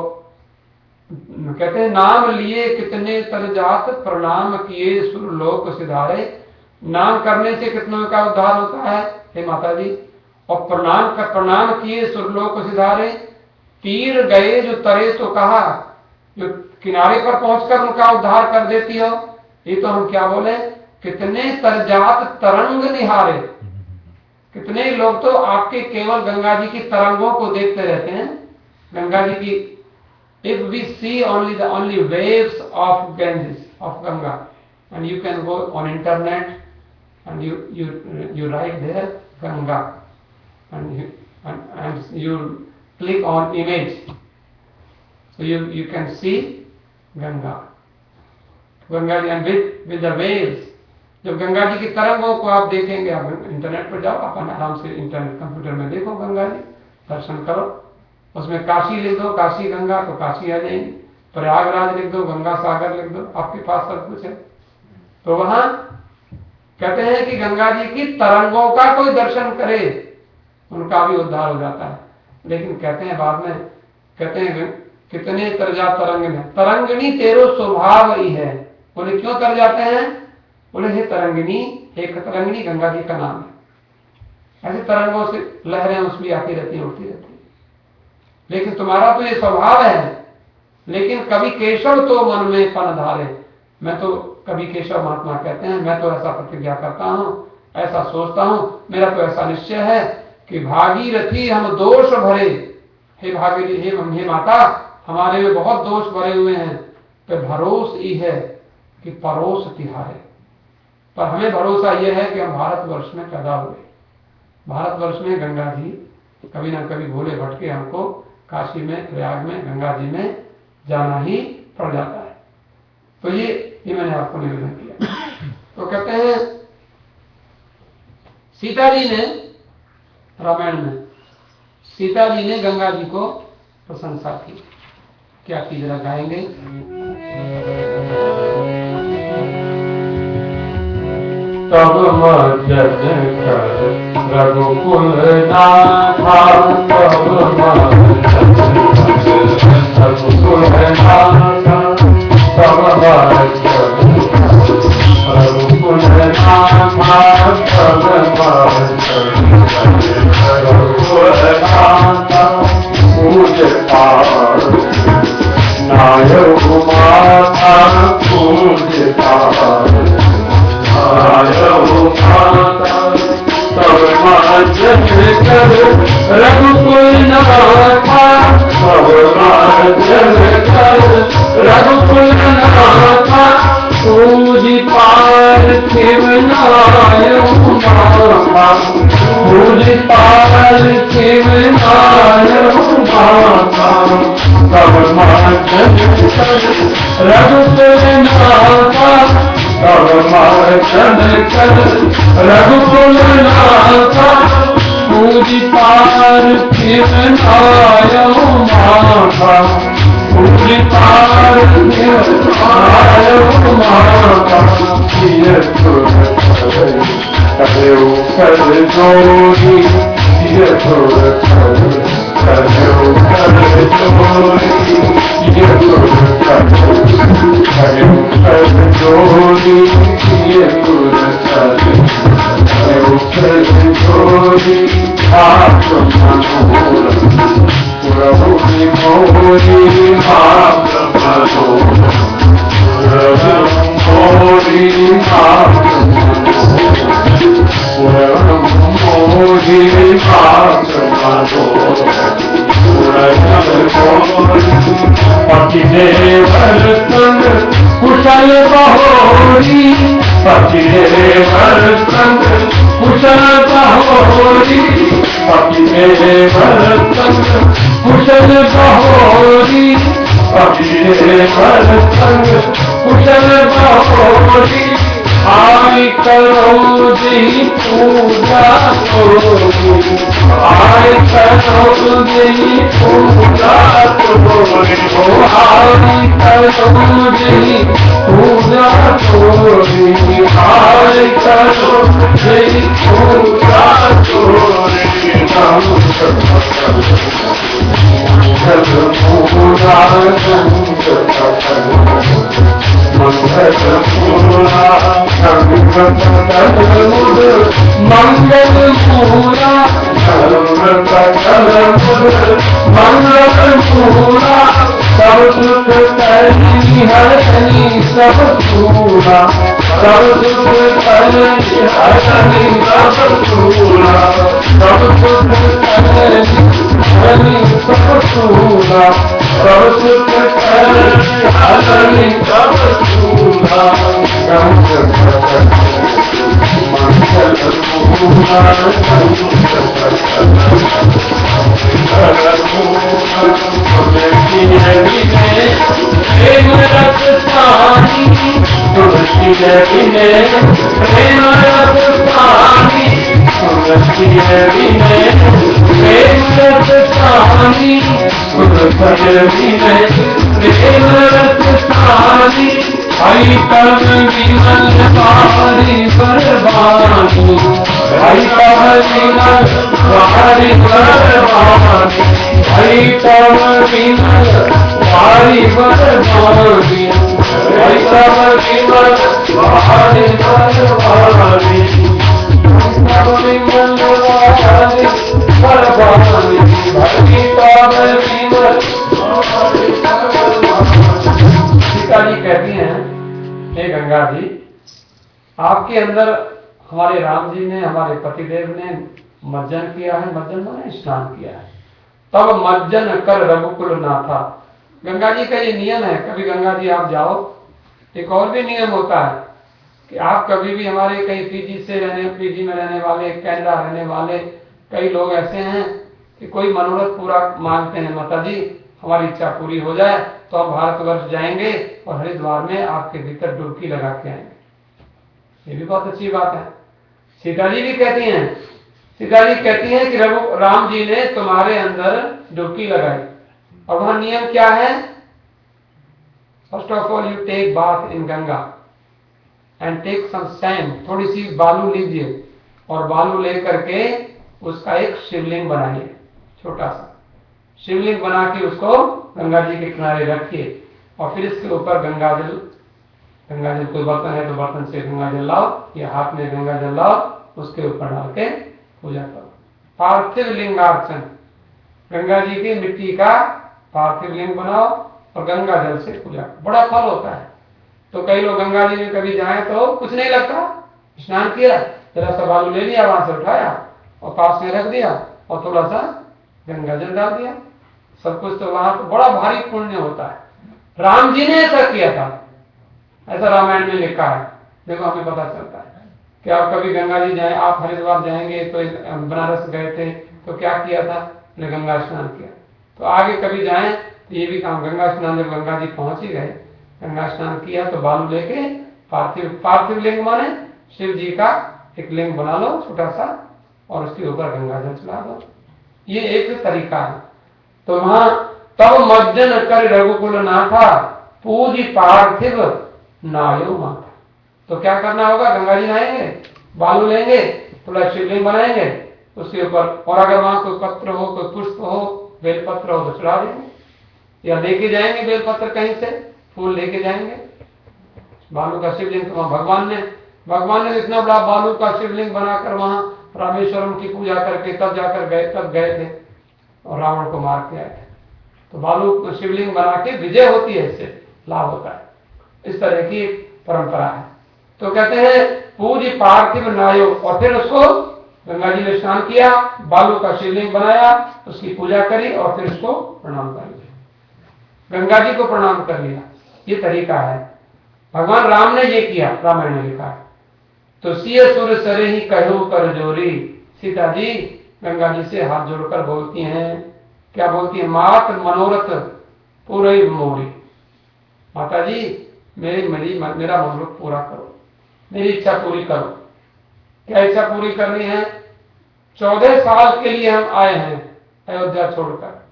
कहते हैं नाम लिए कितने तर जात, प्रणाम किए सुरलोक सिधारे। नाम करने से कितनों का उद्धार होता है हे माता जी। और प्रणाम किए सुरलोक सिधारे। तीर गए जो तरे तो कहा, जो किनारे पर पहुंचकर उनका उद्धार कर देती हो। ये तो हम क्या बोले, कितने तरजात तरंग निहारे। कितने लोग तो आपके केवल गंगा जी की तरंगों को देखते रहते हैं। गंगा जी की, if we see only waves of Ganges, of Ganga, and you can go on internet and you write there Ganga, and you click on image, so you can see Ganga ji, and with the waves. जब गंगा जी की तरंगों को आप देखेंगे, आप internet पर जाओ, अपन आराम से इंटरनेट कंप्यूटर में देखो गंगा जी, दर्शन करो। उसमें काशी लिख दो, काशी गंगा, तो काशी आ जाएंगी। प्रयागराज लिख दो, गंगा सागर लिख दो, आपके पास सब कुछ है। तो वहां कहते हैं कि गंगा जी की तरंगों का कोई दर्शन करे, उनका भी उद्धार हो जाता है। लेकिन कहते हैं बाद में, कहते हैं कितने तरजा तरंग में, तरंगिणी तेरो स्वभाव ही है। बोले क्यों तर जाते हैं? बोले हे तरंगिणी, हे तरंगिणी गंगा जी का नाम है। ऐसे तरंगों से लहरें उसमें आती रहती, उठती रहती। लेकिन तुम्हारा तो ये स्वभाव है। लेकिन कभी केशव तो मन में पन धारे। मैं तो, कभी केशव महात्मा कहते हैं, मैं तो ऐसा प्रतिज्ञा करता हूं, ऐसा सोचता हूं, मेरा तो ऐसा निश्चय है कि भागीरथी हम दोष भरे। हे भागीरथी, हे माता, हमारे में बहुत दोष भरे हुए हैं। तो भरोस ही है कि परोस तिहारे। पर हमें भरोसा यह है कि हम भारतवर्ष में पैदा हुए। भारतवर्ष में गंगा जी कभी ना कभी भोले भटके हमको काशी में, प्रयाग में, गंगा जी में जाना ही पड़ जाता है। तो ये मैंने आपको निवेदन किया। तो कहते हैं सीता जी ने, रामायण में सीता जी ने गंगा जी को प्रशंसा की। क्या की जरा गाएंगे। तब मज्जन कर रघुकुल नाथा, तब मज्जन कर रघुकुल नाथा, तब मज्जन कर रघुकुल नाथा, तब मज्जन कर रघुकुल नाथा। पूज पार नायक माता, पूज पार तब मज्जन कर रघुकुल नाथा, तब मज्जन कर रघुकुल नाथा। पूज पार्थिव नायक माता, पूज पार्थिव नायक माता। तब मज्जन कर रघुकुल नाथा, तब मज्जन कर रघुकुल नाथा। पूज पार्थिव नायक माता, पूज पार्थिव नायक माता। किय सुर करेऊ कर जोड़ी, किय सुर करेऊ कर जोड़ी, किय सुर करेऊ कर जोड़ी, किय सुर करेऊ कर जोड़ी। आप मनोरम प्रभु की मोरी, आप मनोरम प्रभु मोरी, आप मनोरम मोरी, आप मनोरम। पतिदेवर संग कुशल बहोरी, पतिदेवर संग कुशल बहोरी, पतिदेवर संग कुशल बहोरी, पतिदेवर संग कुशल बहोरी। आई करो जी पूजा तोरी, आई करो जी पूजा तोरी, ओ आई करो जी पूजा तोरी, आई करो जी पूजा तोरी। मंगल पूरा मंगल पूरा मंगल पूरा मंगल पूरा सब सुख करनी हरनी सब पूरा, सब सुख करनी हरनी सब पूरा, सब सुख करनी हरनी सब पूरा, सब सुख करनी हरनी सब पूरा। प्रेम रस पानी तुलसी बिने, प्रेम रस पानी तुलसी बिने, प्रेम रस पानी तुलसी बिने, प्रेम रस पानी आई कब विमल बारी बरबानी, आई कब विमल बारी बरबानी, आई कब विमल बारी बरबानी, आई कब विमल बारी बरबानी, कब विमल बारी बरबानी, आई कब विमल। सीता जी कहती हैं, हे गंगा जी, आपके अंदर हमारे राम जी ने, हमारे पतिदेव ने मज्जन किया है, मज्जन माने स्नान किया है, तब मज्जन कर रघुकुल नाथा। गंगा जी का ये नियम है, कभी गंगा जी आप जाओ, एक और भी नियम होता है कि आप कभी भी हमारे कहीं पीजी में रहने वाले, कनाडा रहने वाले कई लोग ऐसे हैं कि कोई मनोरथ पूरा मांगते हैं, माता जी हमारी इच्छा पूरी हो जाए तो हम भारतवर्ष जाएंगे और हरिद्वार में आपके भीतर डुबकी लगा के आएंगे। ये भी बहुत अच्छी बात है। सीता जी भी कहती हैं, सीता जी कहती हैं कि राम जी ने तुम्हारे अंदर डुबकी लगाई, और वहां नियम क्या है? First of all you take bath in Ganga and take some sand, थोड़ी सी बालू लीजिए और बालू लेकर के उसका एक शिवलिंग बनाइए, छोटा सा शिवलिंग बना के उसको गंगा जी के किनारे रखिए, और फिर इसके ऊपर गंगा जल कोई बर्तन है तो बर्तन से गंगा जल लाओ या हाथ में गंगा जल लाओ, उसके ऊपर डाल के पूजा करो। पार्थिव लिंगार्चन, गंगा जी की मिट्टी का पार्थिव लिंग बनाओ और गंगा जल से पूजा करो, बड़ा फल होता है। तो कई लोग गंगा जी में कभी जाए तो कुछ नहीं लगता, स्नान किया, जरा सा बालू ले लिया, वहां से उठाया और पास में रख दिया और थोड़ा सा गंगा जल डाल दिया, सब कुछ तो वहां तो बड़ा भारी पुण्य होता है। राम जी ने ऐसा किया था, ऐसा रामायण में लिखा है, देखो हमें पता चलता है कि आप कभी गंगा जी जाए, आप हरिद्वार जाएंगे तो बनारस गए थे तो क्या किया था, ने गंगा स्नान किया। तो आगे कभी जाएं तो ये भी काम, गंगा स्नान जब गंगा जी पहुंच ही गए, गंगा स्नान किया तो बालू लेके पार्थिव लिंग माने शिव जी का एक लिंग बना लो छोटा सा और उसके ऊपर गंगा जल चला दो, ये एक तरीका है। तो वहां तब मज्जन कर रघुकुल नाथा पूजी पार्थिव नायो माथा। तो क्या करना होगा, गंगा जी नहाएंगे, बालू लेंगे, थोड़ा शिवलिंग बनाएंगे उसके ऊपर, और अगर वहां कोई पत्र हो, कोई पुष्प हो, बेलपत्र हो तो चढ़ा देंगे या लेके जाएंगे बेलपत्र, कहीं से फूल लेके जाएंगे। बालू का शिवलिंग तो वहां भगवान ने इतना बड़ा बालू का शिवलिंग बनाकर वहां रामेश्वरम की पूजा करके तब गए थे और रावण को मार के आए थे। तो बालू शिवलिंग बना के विजय होती है, इससे लाभ होता है, इस तरह की परंपरा है। तो कहते हैं पूज्य पार्थिव नायो, और फिर उसको गंगा जी ने स्नान किया, बालू का शिवलिंग बनाया, उसकी पूजा करी और फिर उसको प्रणाम कर लिया, गंगा जी को प्रणाम कर लिया। ये तरीका है, भगवान राम ने ये किया, रामायण में लिखा है। तो सिय सुर सरे ही कहो कर जोरी, सीता जी गंगा जी से हाथ जोड़कर बोलती हैं, क्या बोलती है, मात मनोरथ पूरे मोरी, माता जी मेरा मनोरथ पूरा करो। मेरी इच्छा पूरी करो। क्या इच्छा पूरी करनी है? 14 साल के लिए हम आए हैं अयोध्या छोड़कर।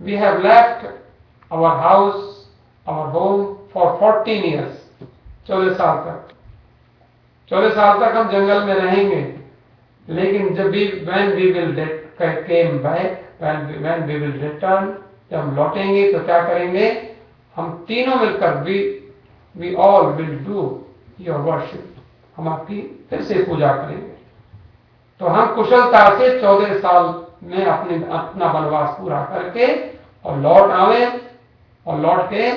We have left our house, our home for 14 years. 14 साल तक, 14 साल तक हम जंगल में रहेंगे। लेकिन जब भी when we will came back, when we will return, जब हम लौटेंगे तो क्या करेंगे? हम तीनों मिलकर we all will do your worship, हम आपकी फिर से पूजा करेंगे। तो हम कुशलता से 14 साल में अपना वनवास पूरा करके और लौट आवे, और लौट के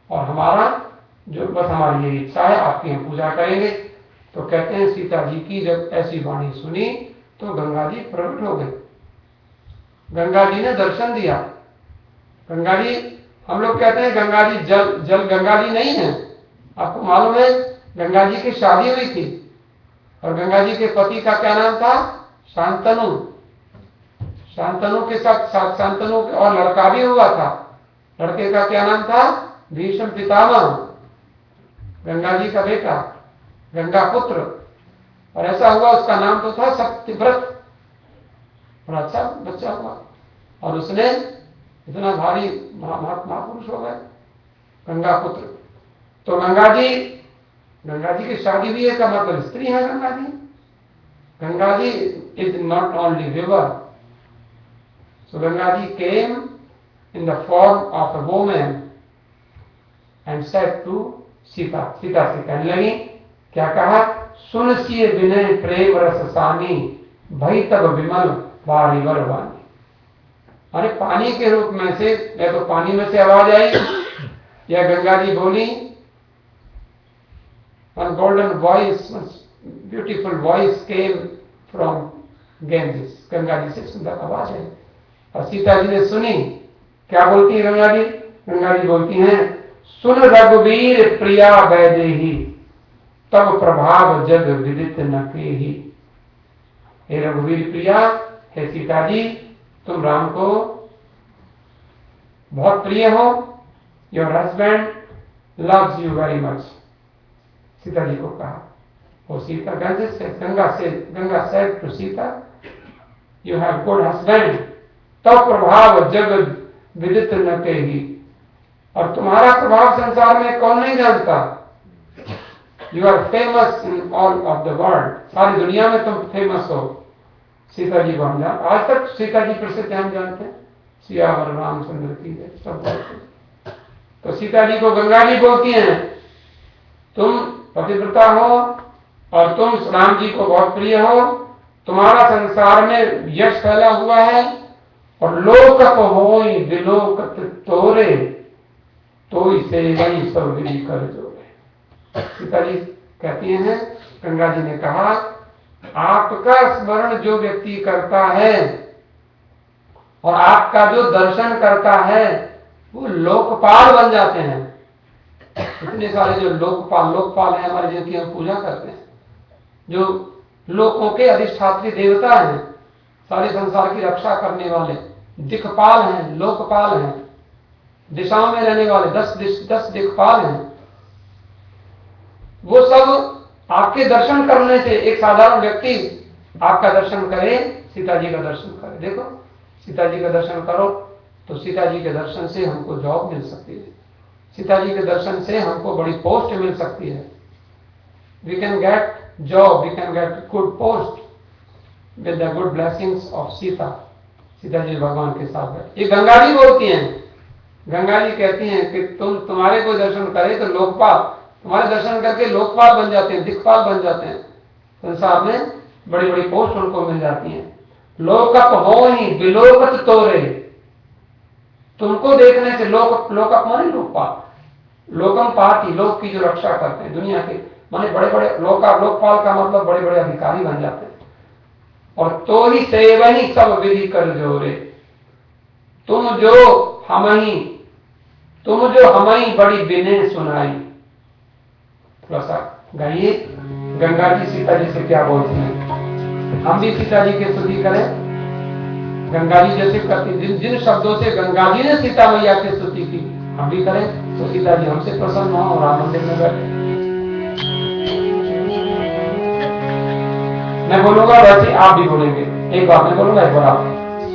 और हमारा जो बस हमारी ये इच्छा है आपकी हम पूजा करेंगे। तो कहते हैं सीता जी की जब ऐसी वाणी सुनी तो गंगा जी प्रकट हो गए। गंगा जी ने दर्शन दिया। गंगा जी, हम लोग कहते हैं गंगा जी जल गंगा जी नहीं है। आपको मालूम है गंगा जी की शादी हुई थी और गंगा जी के पति का क्या नाम था? शांतनु। शांतनु के साथ शांतनु और लड़का भी हुआ था। लड़के का क्या नाम था? भीष्म पितामह, गंगा जी का बेटा, गंगा पुत्र। और ऐसा हुआ उसका नाम तो था सत्यव्रत। बड़ा अच्छा बच्चा हुआ और उसने इतना भारी महापुरुष हो गए, गंगा पुत्र। तो गंगा जी की शादी भी है का मतलब स्त्री है Ganga ji. Ganga ji is not only river. So Ganga ji came in the form of a woman and said to Sita. Sita से कहने लगी, क्या कहा? सुन सिय विनय प्रेम रस सानी, भई तब विमल वारिवर वानी। अरे पानी के रूप में से, या तो पानी में से आवाज आई या गंगा जी बोली। One golden voice, one beautiful voice came from Ganges. Ganga ji से सुंदर आवाज है और सीता जी ने सुनी। क्या बोलती है गंगा जी? गंगा जी बोलती हैं, सुन रघुवीर प्रिया वैदेही, तब प्रभाव जग विदित न केही। हे रघुवीर प्रिया, हे सीता जी, तुम राम को बहुत प्रिय हो। Your husband loves you very much. Sita ji को कहा। वो Sita Ganga said to Sita, you have good husband, तब प्रभाव जग विदित न केही। और तुम्हारा प्रभाव संसार में कौन नहीं जानता। You are famous in all of the world. सारी दुनिया में तुम फेमस हो। सीता जी को हम जानते, आज तक सीता जी प्रसिद्ध हम जानते हैं, सियावर रामचंद्र की जय, सब बोलते हैं। तो सीता जी को गंगा जी बोलती हैं, तुम पतिव्रता हो और तुम राम जी को बहुत प्रिय हो। तुम्हारा संसार में यश फैला हुआ है और लोकप होई विलोकत तोरे, तो इसे वही सब विधि कर जोड़े। सीता जी कहती हैं, गंगा जी ने कहा, आपका स्मरण जो व्यक्ति करता है और आपका जो दर्शन करता है वो लोकपाल बन जाते हैं। इतने सारे जो लोकपाल हैं हमारे, जिनकी हम पूजा करते हैं, जो लोकों के अधिष्ठात्री देवता हैं, सारे संसार की रक्षा करने वाले दिक्पाल हैं, लोकपाल हैं, दिशाओं में रहने वाले 10 दिक्पाल हैं। वो सब आपके दर्शन करने से, एक साधारण व्यक्ति आपका दर्शन करे, सीता जी का दर्शन करे। देखो, सीता जी का दर्शन करो तो सीता जी के दर्शन से हमको जॉब मिल सकती है। सीता जी के दर्शन से हमको बड़ी पोस्ट मिल सकती है। We can get job, we can get good post with the good blessings of Sita. Sita ji भगवान के साथ बैठे। ये गंगा जी बोलती हैं। गंगा जी कहती हैं कि तुम्हारे कोई दर्शन करे तो लोकपाल, तुम्हारे दर्शन करके लोकपाल बन जाते हैं, दिक्पाल बन जाते हैं। संसार में बड़ी बड़ी पोस्ट उनको मिल जाती हैं। लोकप होई विलोकत तोरे, तुमको देखने से लोकप माने लोकपाल, लोकम पाती, लोक की जो रक्षा करते हैं दुनिया के, माने बड़े बड़े लोकपाल का मतलब बड़े बड़े अधिकारी बन जाते हैं। और तो ही सेवही सब विधि कर जोरे, तुम जो हमही बड़ी विनय सुनाई। थोड़ा सा गाइए, गंगा जी सीता जी से क्या बोलती हैं। हम भी सीता जी की स्तुति करें, गंगा जी जैसे करती, जिन शब्दों से गंगा जी ने सीता मैया की स्तुति की हम भी करें, तो सीता जी हमसे प्रसन्न हो और राम मंदिर में बैठे। मैं बोलूंगा वैसे आप भी बोलेंगे। एक बार मैं बोलूंगा, एक बार आप।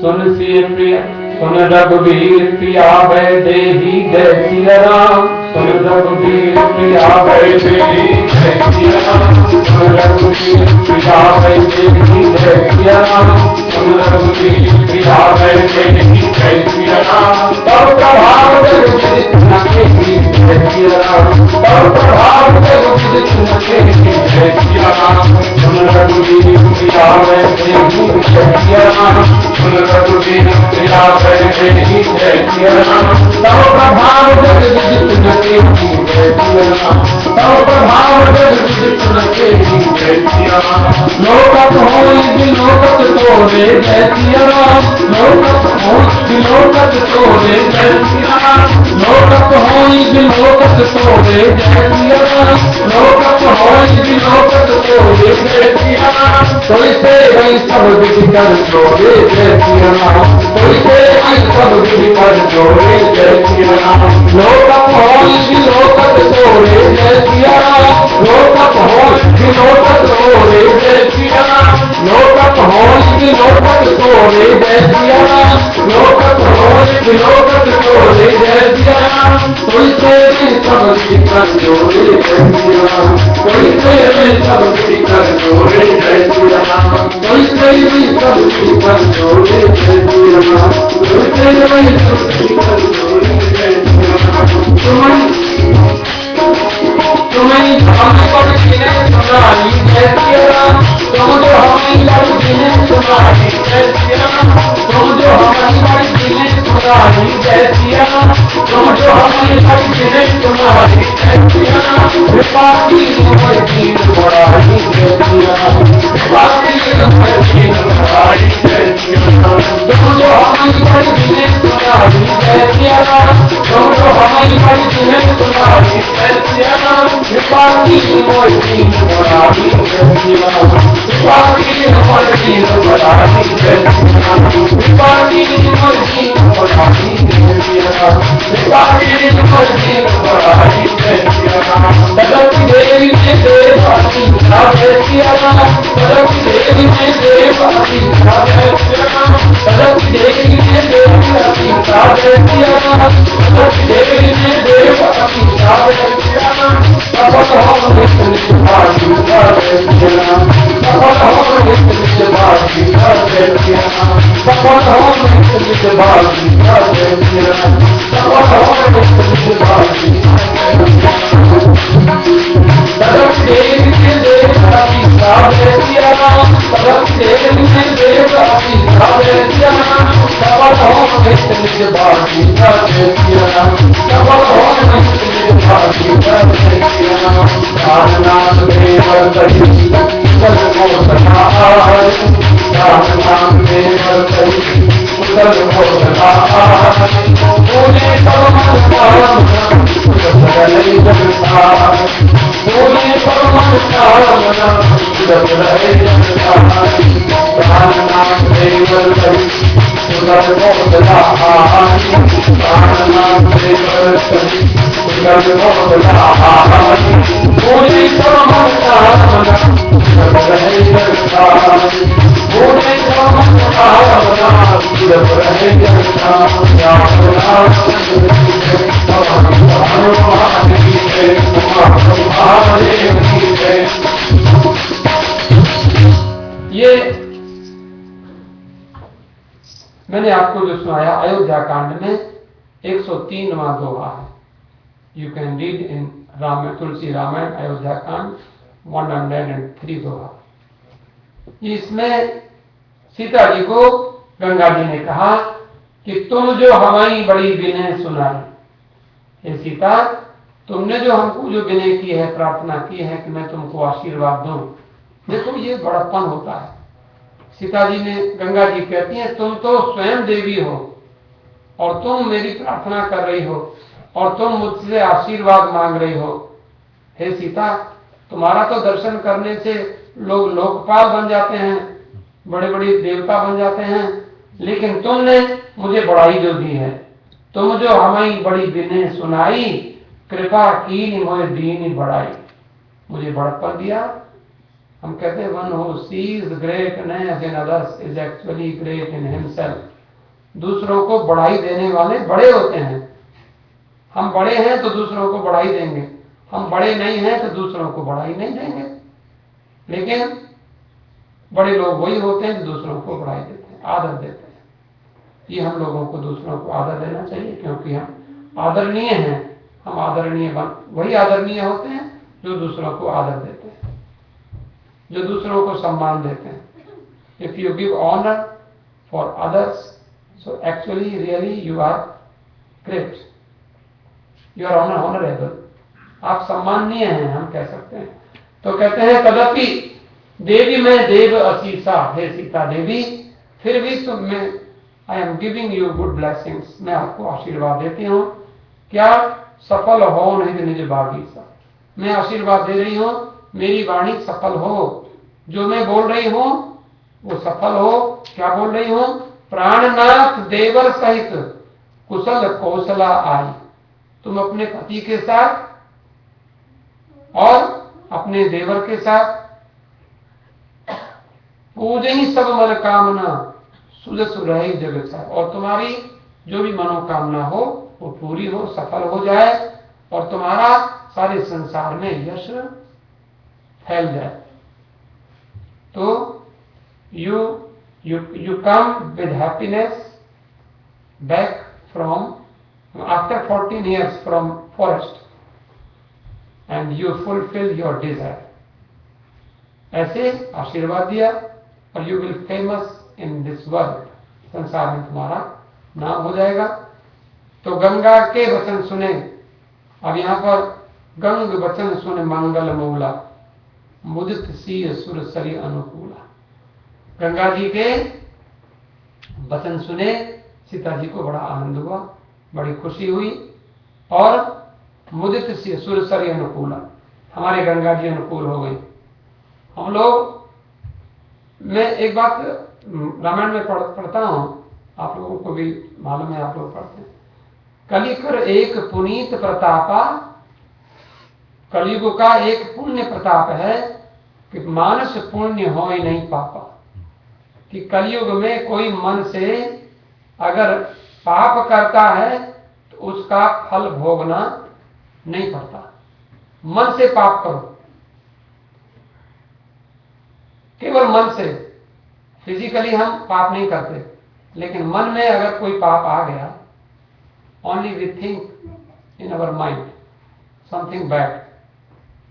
सुन सिय प्रिय सुन रघुवीर प्रिया भय देहि जय सिया राम। सुन रघुवीर प्रिया भय देहि जय सिया राम। सुन रघुवीर प्रिया भय देहि जय सिया राम। सुन रघुवीर प्रिया भय देहि जय सिया राम। तब प्रभाव जग विदित न केहि जय सिया राम। तब प्रभाव जग विदित न केहि जय सिया राम। सुन रघुवीर प्रिया भय देहि जय सिया राम। सुन रघुवीर प्रिया भय देहि जय सिया राम। तब प्रभाव जग विदित न केहि जय सिया राम। तब प्रभाव जग विदित न केहि जय सिया राम। लोकत होई बिलोकत तोरे जय सिया राम। लोकत होई बिलोकत तोरे जय सिया राम। लोकत होई बिलोकत तोरे जय सिया राम। लोकत होई बिलोकत तोरे जय सिया राम। कोई से वही सब विधि कर जोड़े जय सिया राम। कोई से वही सब विधि कर जोड़े जय सिया राम। लोकत होई बिलोकत तोरे जय सिया राम। लोकत होई बिलोकत तोरे जय सिया राम। लोकत होई बिलोकत तोरे जय सिया राम। लोकत होई बिलोकत तोरे जय सिया राम। कोई से भी सब विधि कर जोड़े जय सिया राम। कोई से भी सब विधि कर जोड़े जय सिया राम। कोई से भी सब विधि कर जोड़े जय सिया राम। कोई से भी सब विधि कर जोड़े जय सिया राम। तुम्हें हमें पर जिन्हें सुनाई जय सिया राम। तुम जो हमें पर जिन्हें सुनाई जय सिया राम। तुम जो हमें पर जिन्हें सुनाई जय सिया राम। तुम जो हमें पर जिन्हें सुनाई जय सिया राम। कृपा की उम्र दीन बढ़ाई जय सिया राम। कृपा की उम्र दीन बढ़ाई जय सिया राम। तुम जो हमें पर जिन्हें सुनाई जय सिया राम। तुम जो हमें पर जिन्हें सुनाई जय सिया राम। कृपा की उम्र दीन बढ़ाई जय सिया राम। कृपा की उम्र दीन बढ़ाई जय सिया राम। कृपा की उम्र दीन बढ़ाई जय सिया राम। कृपा की उम्र दीन बढ़ाई जय सिया राम। सरस्वती देवी ने देवती जय सिया राम। सरस्वती देवी ने देवती जय सिया राम। सरस्वती देवी ने देवती जय सिया राम। सरस्वती देवी ने देवती जय सिया राम। सफल हो नित्य नित्य भागी जय सिया राम। सफल हो नित्य नित्य भागी जय सिया राम। सफल हो नित्य नित्य भागी जय सिया राम। सफल हो नित्य नित्य भागी जय सिया राम। सरस्वती देवी ने देवती जय सिया राम। सरस्वती देवी ने देवती जय सिया राम। सफल हो नित्य नित्य भागी जय सिया राम। सफल हो नित्य नित्य भागी जय सिया राम। नाथ देव कही कुशल को सहाय। नाथ देव कही कुशल को सहाय। बोले परम कामना रहे जनताय। बोले परम कामना रहे जनताय। नाथ देव कही कुशल को सहाय। नाथ देव कही कुशल को सहाय। बोले परम कामना रहे जनताय। बोले परम कामना रहे ये मैंने आपको जो सुनाया अयोध्या कांड में 103वां दोहा है। यू कैन रीड इन तुलसी रामायण अयोध्या कांड 103 दोहा। इसमें सीता जी को गंगा जी ने कहा कि तुम जो हमारी बड़ी विनय सुनाई, हे सीता तुमने जो हमको जो विनय की है, प्रार्थना की है कि मैं तुमको आशीर्वाद दूं। देखो ये बड़प्पन होता है। सीता जी ने, गंगा जी कहती हैं तुम तो स्वयं देवी हो और तुम मेरी प्रार्थना कर रही हो और तुम मुझसे आशीर्वाद मांग रही हो। हे सीता तुम्हारा तो दर्शन करने से लोग लोकपाल बन जाते हैं, बड़े बड़े देवता बन जाते हैं, लेकिन तुमने मुझे बड़ाई जो दी है, तुम जो हमारी बड़ी विनय सुनाई, कृपा की मोहे दीन बढ़ाई, मुझे बड़प्पन दिया। हम कहते हैं one who seize greatness in others is actually great in himself. दूसरों को बढ़ाई देने वाले बड़े होते हैं। हम बड़े हैं तो दूसरों को बढ़ाई देंगे, हम बड़े नहीं हैं तो दूसरों को बढ़ाई नहीं देंगे। लेकिन बड़े लोग वही होते हैं जो दूसरों को बढ़ाई देते हैं, आदर देते हैं। ये हम लोगों को दूसरों को आदर देना चाहिए, क्योंकि हम आदरणीय हैं। हम आदरणीय वही आदरणीय होते हैं जो दूसरों को आदर देते हैं, जो दूसरों को सम्मान देते हैं। If you give honour for others, so actually really you are great, you are honourable. आप सम्माननीय हैं, हम कह सकते हैं। तो कहते हैं तदपि देवी में देव असीसा, हे सीता देवी, फिर भी तुम में I am giving you good blessings, मैं आपको आशीर्वाद देती हूँ। क्या? सफल हो निज निज बागीचा, मैं आशीर्वाद दे रही हूँ मेरी वाणी सफल हो, जो मैं बोल रही हूँ वो सफल हो। क्या बोल रही हूँ? प्राणनाथ देवर सहित कुशल कौशला आई। तुम अपने पति के साथ और अपने देवर के साथ पूजनी सब मनोकामना सुध सुरही जगत है, और तुम्हारी जो भी मनोकामना हो वो पूरी हो, सफल हो जाए, और तुम्हारा सारे संसार में यश फैल जाए। तो you come with happiness back from after 14 years from forest and you fulfill your desire. ऐसे आशीर्वाद दिया, और you will famous in this world, संसार में तुम्हारा नाम हो जाएगा। तो गंगा के वचन सुने, अब यहां पर गंग वचन सुने मंगल मूला, मुदित सी सुर सरी अनुकूला। गंगा जी के वचन सुने, सीता जी को बड़ा आनंद हुआ, बड़ी खुशी हुई, और मुदित सी सुर सरी अनुकूला, हमारे गंगा जी अनुकूल हो गई। हम लोग, मैं एक बात रामायण में पढ़ता हूं, आप लोगों को भी मालूम है, आप लोग पढ़ते हैं। कलिकर एक पुनीत प्रतापा, कलयुग का एक पुण्य प्रताप है कि मानस पुण्य हो ही नहीं पापा। कि कलयुग में कोई मन से अगर पाप करता है तो उसका फल भोगना नहीं पड़ता। मन से पाप करो, केवल मन से। फिजिकली हम पाप नहीं करते, लेकिन मन में अगर कोई पाप आ गया, only we think in our mind something bad,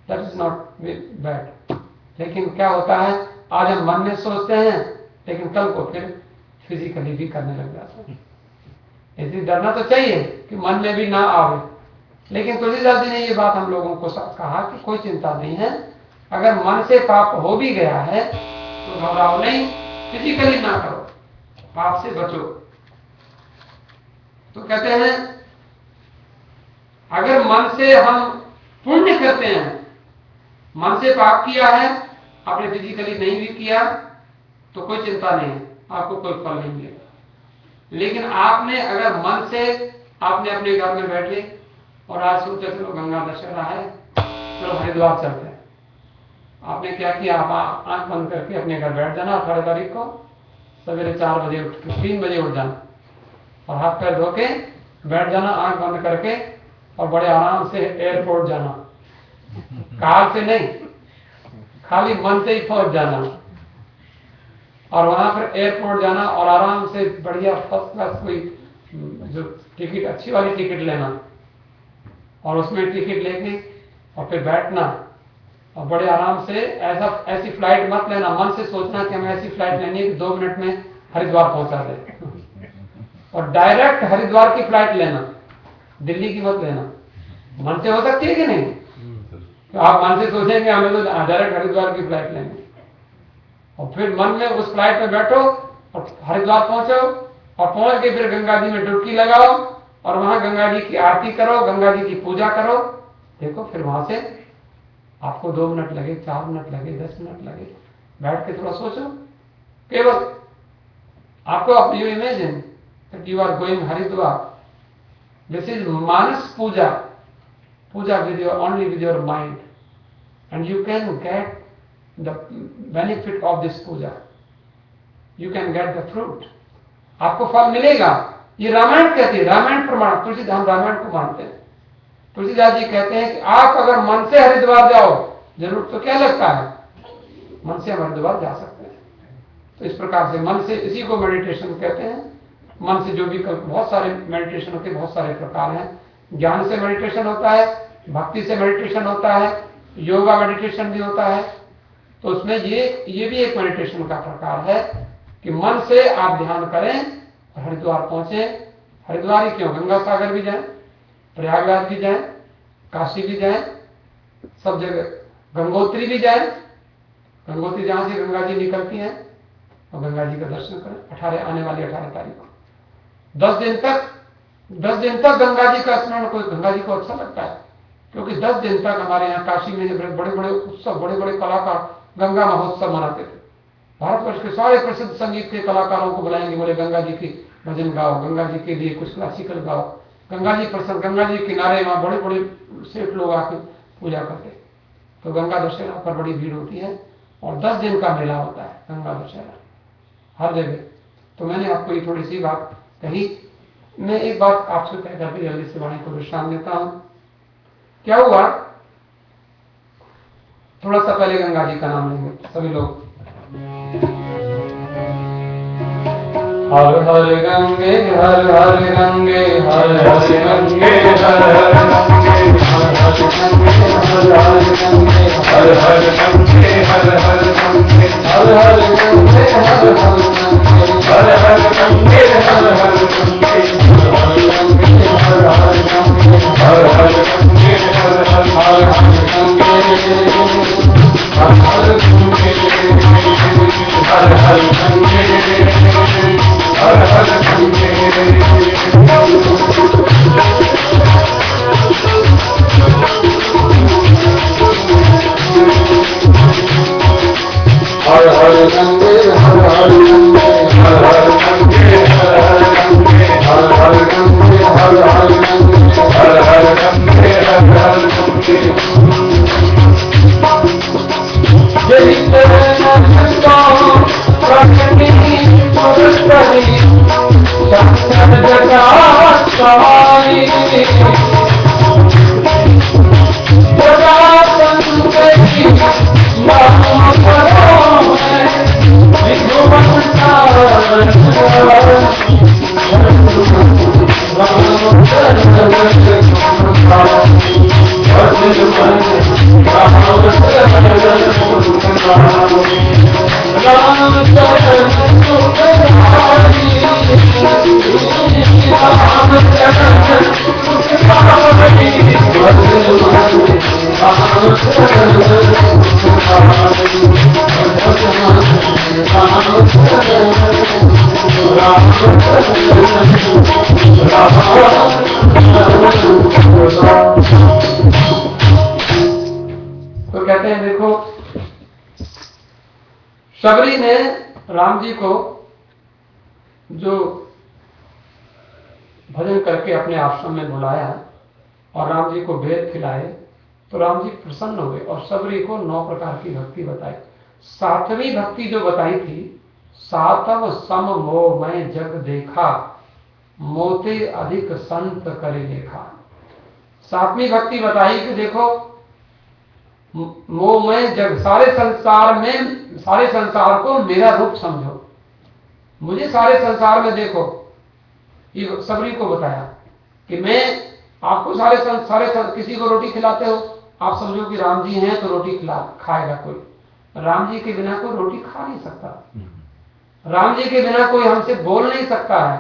that is not bad. लेकिन क्या होता है, आज हम मन में सोचते हैं, लेकिन कल को फिर फिजिकली भी करने लग जाते हैं। इसलिए डरना तो चाहिए कि मन में भी ना आवे। लेकिन तुलसीदास जी ने ये बात हम लोगों को कहा कि कोई चिंता नहीं है, अगर मन से पाप हो भी गया है तो घबराओ नहीं, फिजिकली ना करो, पाप से बचो। तो कहते हैं अगर मन से हम पुण्य करते हैं, मन से पाप किया है, आपने फिजिकली नहीं भी किया तो कोई चिंता नहीं है, आपको कोई फल नहीं मिलेगा। लेकिन आपने अगर मन से, आपने अपने घर में बैठे और आज सोचे चलो गंगा दशहरा है, चलो हरिद्वार चलते हैं। आपने क्या किया, आप आंख बंद करके अपने घर बैठ जाना, 18 तारीख को सवेरे 4 बजे उठ के 3 बजे उठ जाना, और हाथ पैर धो के बैठ जाना आंख बंद करके, और बड़े आराम से एयरपोर्ट जाना। कार से नहीं, खाली मन से ही पहुंच जाना, और वहां पर एयरपोर्ट जाना और आराम से बढ़िया फर्स्ट क्लास कोई जो टिकट, अच्छी वाली टिकट लेना, और उसमें टिकट लेके और फिर बैठना, और बड़े आराम से ऐसी फ्लाइट मत लेना, मन से सोचना कि हमें ऐसी फ्लाइट लेनी है कि 2 मिनट में हरिद्वार पहुंचा दे, और डायरेक्ट हरिद्वार की फ्लाइट लेना, दिल्ली की मत लेना। मन से हो सकती है कि नहीं? तो आप मन से सोचेंगे हमें तो डायरेक्ट हरिद्वार की फ्लाइट लेंगे, और फिर मन में उस फ्लाइट में बैठो और हरिद्वार पहुंचो, और पहुंच के फिर गंगा जी में डुबकी लगाओ, और वहां गंगा जी की आरती करो, गंगा जी की पूजा करो। देखो फिर वहां से आपको 2 मिनट लगे, 4 मिनट लगे, 10 मिनट लगे, बैठ के थोड़ा सोचो। केवल आपको you imagine that you are going Haridwar. This is manas puja with your only with your mind, and you can get the benefit of this puja, you can get the fruit, आपको फल मिलेगा। ये रामायण कहती है, रामायण प्रमाण, तुलसी हम रामायण को मानते हैं। तुलसीदास जी कहते हैं कि आप अगर मन से हरिद्वार जाओ, जरूर तो क्या लगता है, मन से हम हरिद्वार जा सकते हैं। तो इस प्रकार से मन से, इसी को मेडिटेशन कहते हैं। मन से जो भी बहुत सारे मेडिटेशन के बहुत सारे प्रकार हैं। ज्ञान से मेडिटेशन होता है, भक्ति से मेडिटेशन होता है, योगा मेडिटेशन भी होता है। तो उसमें ये भी एक मेडिटेशन का प्रकार है कि मन से आप ध्यान करें और हरिद्वार पहुंचे। हरिद्वार ही क्यों, गंगा सागर भी जाएं, प्रयागराज भी जाएं, काशी भी जाएं, सब जगह, गंगोत्री भी जाएं। गंगोत्री जहां से गंगा जी निकलती हैं, और गंगा जी का दर्शन करें। आने वाली 18 तारीख को 10 दिन तक गंगा जी का स्मरण। कोई गंगा जी को अच्छा लगता है, क्योंकि 10 दिन तक हमारे यहाँ काशी में बड़े बड़े उत्सव, बड़े बड़े कलाकार गंगा महोत्सव मनाते थे। भारतवर्ष के सारे प्रसिद्ध संगीत के कलाकारों को बुलाएंगे, बोले गंगा जी की भजन गाओ, गंगा जी के लिए कुछ क्लासिकल गाओ, गंगा जी प्रसन्न, गंगा जी किनारे वहां बड़े बड़े सेठ लोग आके पूजा करते। तो गंगा दशहरा पर बड़ी भीड़ होती है, और 10 दिन का मेला होता है गंगा दशहरा हर जगह। तो मैंने आपको ये थोड़ी सी बात कही। मैं एक बात आपसे कह करके जल्दी से वाणी को विश्राम देता हूं। क्या हुआ, थोड़ा सा पहले गंगा जी का नाम लेंगे सभी लोग। हर हर गंगे हर हर गंगे हर हर गंगे हर हर गंगे हर हर गंगे हर हर गंगे हर हर गंगे हर हर गंगे हर हर गंगे हर हर गंगे हर हर गंगे हर हर गंगे हर हर गंगे हर हर गंगे हर हर तो कहते हैं, देखो शबरी ने राम जी को जो भजन करके अपने आश्रम में बुलाया और राम जी को भेद खिलाए, तो राम जी प्रसन्न हुए और शबरी को 9 प्रकार की भक्ति बताई। 7वीं भक्ति जो बताई थी, सातव सम मोह मैं जग देखा, मोते अधिक संत करे लेखा। 7वीं भक्ति बताई कि देखो, मोह में जग, सारे संसार को मेरा रूप समझो, मुझे सारे संसार में देखो। ये सबरी को बताया कि मैं आपको सारे किसी को रोटी खिलाते हो, आप समझो कि राम जी हैं तो रोटी खाएगा कोई। राम जी के बिना कोई रोटी खा नहीं सकता। राम जी के बिना कोई हमसे बोल नहीं सकता है।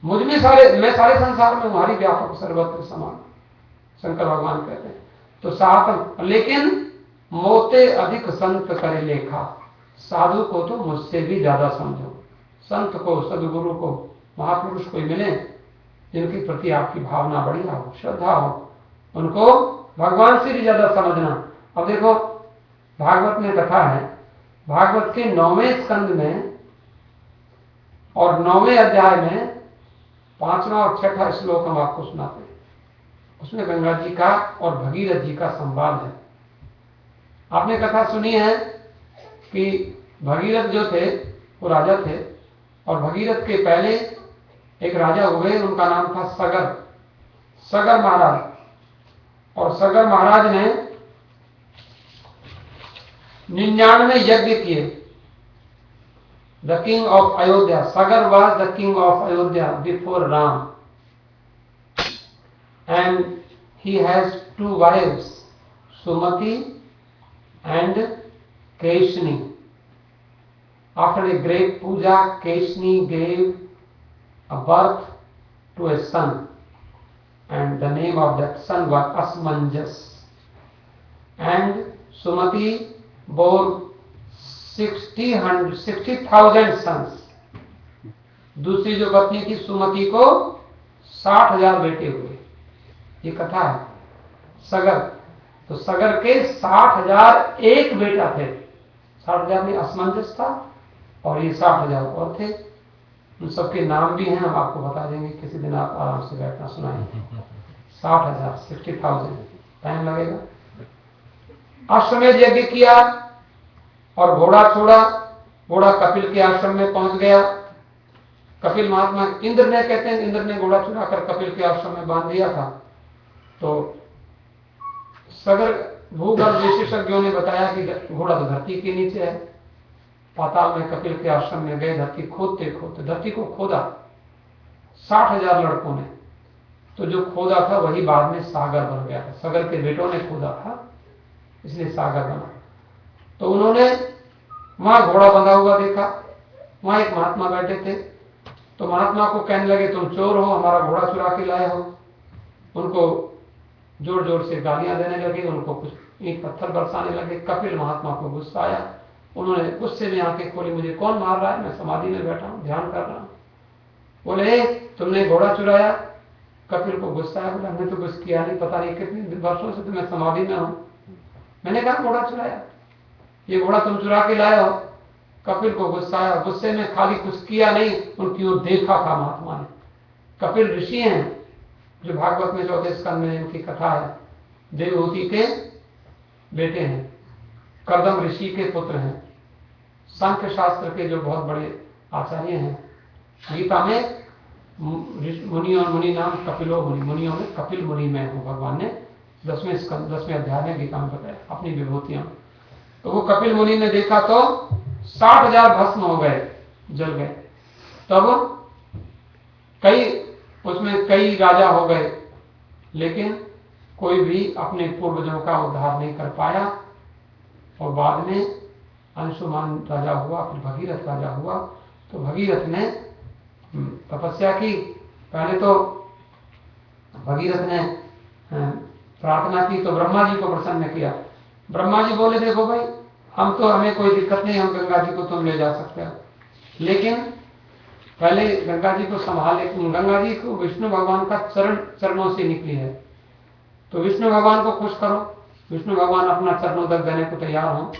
मुझ में मैं सारे संसार में हमारी व्यापक सर्वत्र समान, शंकर भगवान कहते हैं। तो साथ, लेकिन मोते अधिक संत करे लेखा, साधु को तो मुझसे भी ज्यादा समझो। संत को, सदगुरु को, महापुरुष कोई मिले जिनके प्रति आपकी भावना बढ़िया हो, श्रद्धा हो, उनको भगवान से भी ज्यादा समझना। अब देखो, भागवत में कथा है, भागवत के 9वें स्कंद में और 9वें अध्याय में 5वां और 6वां श्लोक हम आपको सुनाते हैं। उसमें गंगा जी का और भगीरथ जी का संवाद है। आपने कथा सुनी है कि भगीरथ जो थे वो राजा थे, और भगीरथ के पहले एक राजा हुए, उनका नाम था सगर महाराज। और सगर महाराज ने 99 यज्ञ किए। The king of Ayodhya, Sagar was the king of Ayodhya before Ram, and he has 2 wives, Sumati and Keshni. After a great puja, Keshni gave a birth to a son, and the name of that son was Asmanjas. And Sumati bore 60,000 sons. दूसरी जो पत्नी थी सुमति को 60,000 बेटे हुए। ये कथा है सगर। तो सगर के 60,000 एक बेटा थे। 60,000 में असमंजस था और ये 60,000 और थे। उन सबके नाम भी हैं, हम आपको बता देंगे किसी दिन, आप आराम से बैठना सुनाएंगे। 60,000, 60,000 टाइम लगेगा। अश्वमेध यज्ञ किया और घोड़ा छोड़ा। घोड़ा कपिल के आश्रम में पहुंच गया। कपिल महात्मा इंद्र ने, कहते हैं इंद्र ने घोड़ा चुराकर कपिल के आश्रम में बांध दिया था। तो सगर भूगर्भ विशेषज्ञों ने बताया कि घोड़ा तो धरती के नीचे है। पाताल में कपिल के आश्रम में गए, धरती खोदते खोदते धरती को खोदा 60,000 लड़कों ने। तो जो खोदा था वही बाद में सागर बन गया था। सगर के बेटों ने खोदा था इसलिए सागर बना। तो उन्होंने वहां घोड़ा बंधा हुआ देखा। वहां एक महात्मा बैठे थे। तो महात्मा को कहने लगे, तुम चोर हो, हमारा घोड़ा चुरा के लाए हो। उनको जोर जोर से गालियां देने लगे, उनको कुछ ईंट पत्थर बरसाने लगे। कपिल महात्मा को गुस्सा आया। उन्होंने गुस्से में आंखें खोली, मुझे कौन मार रहा है, मैं समाधि में बैठा हूं, ध्यान कर रहा हूं। बोले तुमने घोड़ा चुराया। कपिल को गुस्सा आया, बोला हमने तो कुछ किया नहीं, पता नहीं कितने वर्षों से तुम्हें समाधि में हूं, मैंने कहा घोड़ा चुराया, ये घोड़ा तुम चुरा के लाए हो। कपिल को गुस्सा आया। गुस्से में खाली कुछ किया नहीं, उनकी ओर देखा था महात्मा ने। कपिल ऋषि हैं जो भागवत में 14 स्कंद में उनकी कथा है। देवहूति के बेटे हैं, कर्दम ऋषि के पुत्र हैं, सांख्य शास्त्र के जो बहुत बड़े आचार्य हैं। गीता में मुनि और मुनि नाम कपिलो मुनि, मुनियों में कपिल मुनि में हो भगवान ने 10वें अध्याय में गीता में बताया अपनी विभूतियां। तो वो कपिल मुनि ने देखा तो 60,000 भस्म हो गए, जल गए। तब उसमें कई राजा हो गए, लेकिन कोई भी अपने पूर्वजों का उद्धार नहीं कर पाया। और बाद में अंशुमान राजा हुआ, फिर भगीरथ राजा हुआ। तो भगीरथ ने तपस्या की। पहले तो भगीरथ ने प्रार्थना की तो ब्रह्मा जी को प्रसन्न किया। ब्रह्मा जी बोले देखो भाई, हमें कोई दिक्कत नहीं, हम गंगा जी को तुम ले जा सकते हो, लेकिन पहले गंगा जी को संभाले। गंगा जी को विष्णु भगवान का चरणों से निकली है, तो विष्णु भगवान को खुश करो। विष्णु भगवान अपना चरणों तक देने को तैयार हो।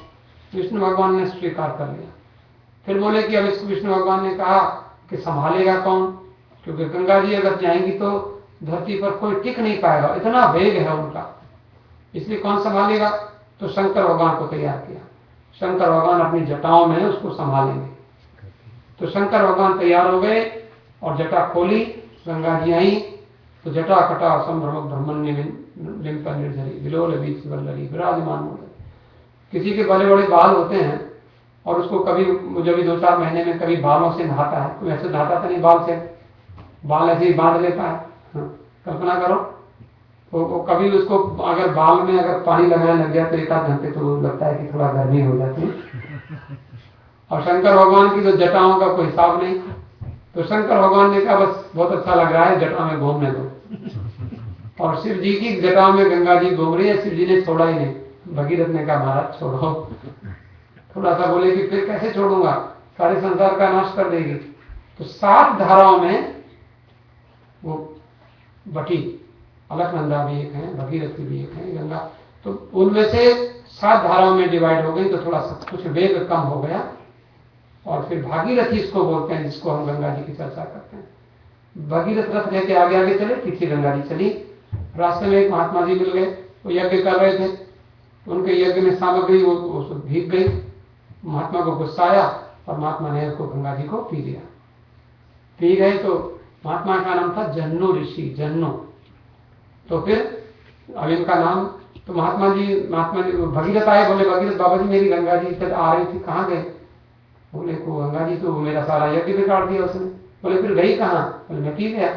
विष्णु भगवान ने स्वीकार कर लिया। फिर बोले कि अब इसको विष्णु भगवान ने कहा कि संभालेगा कौन, क्योंकि गंगा जी अगर जाएंगी तो धरती पर कोई टिक नहीं पाएगा, इतना वेग है उनका, इसलिए कौन संभालेगा। तो शंकर भगवान को तैयार किया। शंकर भगवान अपनी जटाओं में उसको संभालेंगे। तो शंकर भगवान तैयार हो गए और जटा खोली, गंगा जी आई तो जटा कटा संभ्रम ब्रह्मण्य लिंग पर निर्जरी विलोल बीच वल्लरी विराजमान हो गए। किसी के बड़े बड़े बाल होते हैं और उसको कभी जब 2-4 महीने में कभी बालों से नहाता है, कोई ऐसे नहाता तो नहीं बाल से, बाल ऐसे ही बांध लेता है। कल्पना करो, वो कभी उसको अगर बाल में अगर पानी लगाने लग गया तो 1-8 घंटे तो लगता है कि थोड़ा गर्मी हो जाती है। और शंकर भगवान की तो जटाओं का कोई हिसाब नहीं। तो शंकर भगवान ने कहा बस बहुत अच्छा लग रहा है, जटा में घूमने दो। और शिव जी की जटाओं में गंगा जी घूम रही है, शिव जी ने छोड़ा ही नहीं। भगीरथ ने कहा महाराज छोड़ो। थोड़ा सा बोले कि फिर कैसे छोड़ूंगा, सारे संसार का नाश कर देगी। तो 7 धाराओं में वो बटी, अलकनंदा भी एक है, भगीरथ भी एक है, गंगा, तो उनमें से 7 धाराओं में डिवाइड हो गई। तो थोड़ा सा कुछ वेग कम हो गया और फिर भागीरथी इसको बोलते हैं, जिसको हम गंगा जी की चर्चा करते हैं। भगीरथ रथ लेके आगे आगे चले, पीछे गंगा जी चली। रास्ते में एक महात्मा जी मिल गए, वो यज्ञ कर रहे थे। उनके यज्ञ में सामग्री वो भीग गई। महात्मा को गुस्सा आया और महात्मा ने उसको गंगा जी को पी लिया। पी गए तो महात्मा का नाम था जन्नो ऋषि, जन्नो। तो फिर अब इनका नाम, तो महात्मा जी भगीरथ आए, बोले भगीरथ बाबा जी मेरी गंगा जी तक आ रही थी, कहाँ गए? बोले को गंगा जी तो मेरा सारा यज्ञ बिगाड़ दिया उसने। बोले फिर गई कहाँ? बोले मैं पी गया।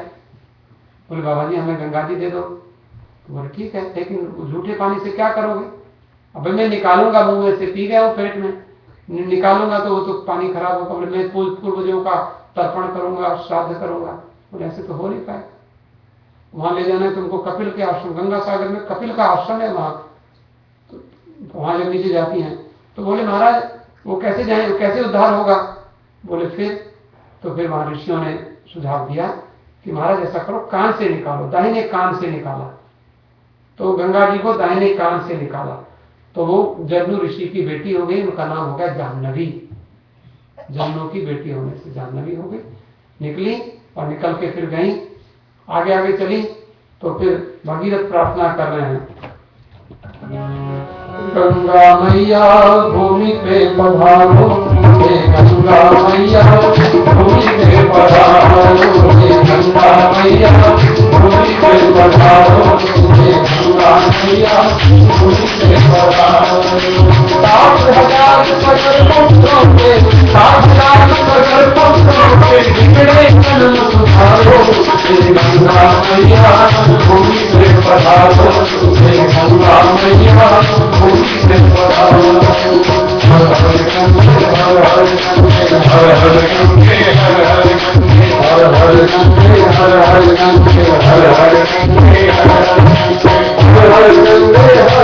बोले बाबा जी हमें गंगा जी दे दो। तो बोले ठीक है, लेकिन झूठे पानी से क्या करोगे? अब मैं निकालूंगा मुंह में से, पी गया हूँ पेट में, निकालूंगा तो वो तो पानी खराब होगा। बोले मैं पूर्वजों का तर्पण करूंगा, श्राद्ध करूंगा। बोले ऐसे तो हो नहीं पाए, वहां ले जाना है तुमको कपिल के आश्रम, गंगा सागर में कपिल का आश्रम है वहां, तो वहां जब नीचे जाती हैं। तो बोले महाराज वो कैसे जाए, कैसे उद्धार होगा? बोले फिर, तो फिर वहां ऋषियों ने सुझाव दिया कि महाराज ऐसा करो, कान से निकालो, दाहिने कान से निकाला। तो गंगा जी को दाहिने कान से निकाला तो वो जन्नू ऋषि की बेटी हो गई, उनका नाम हो गया जाह्नवी। जन्नू की बेटी होने से जाह्नवी हो गई। निकली और निकल के फिर गई, आगे आगे चली। तो फिर भगीरथ प्रार्थना कर रहे हैं, गंगा मैया भूमि पे पधारो, हे गंगा मैया भूमि पे पधारो, हे गंगा मैया भूमि पे पधारो, हे गंगा मैया भूमि पे पधारो। 7,000 पकड़ पुत्रों के, 7,000 पकड़ पुत्रों के बिगड़े जन्म सुधारो, हे गंगा मैया भूमि पे पधारो, हे गंगा मैया भूमि पे पधारो। हर हर गंगे, हर हर गंगे, हर हर गंगे, हर हर गंगे, हर हर गंगे, हर हर गंगे, हर हर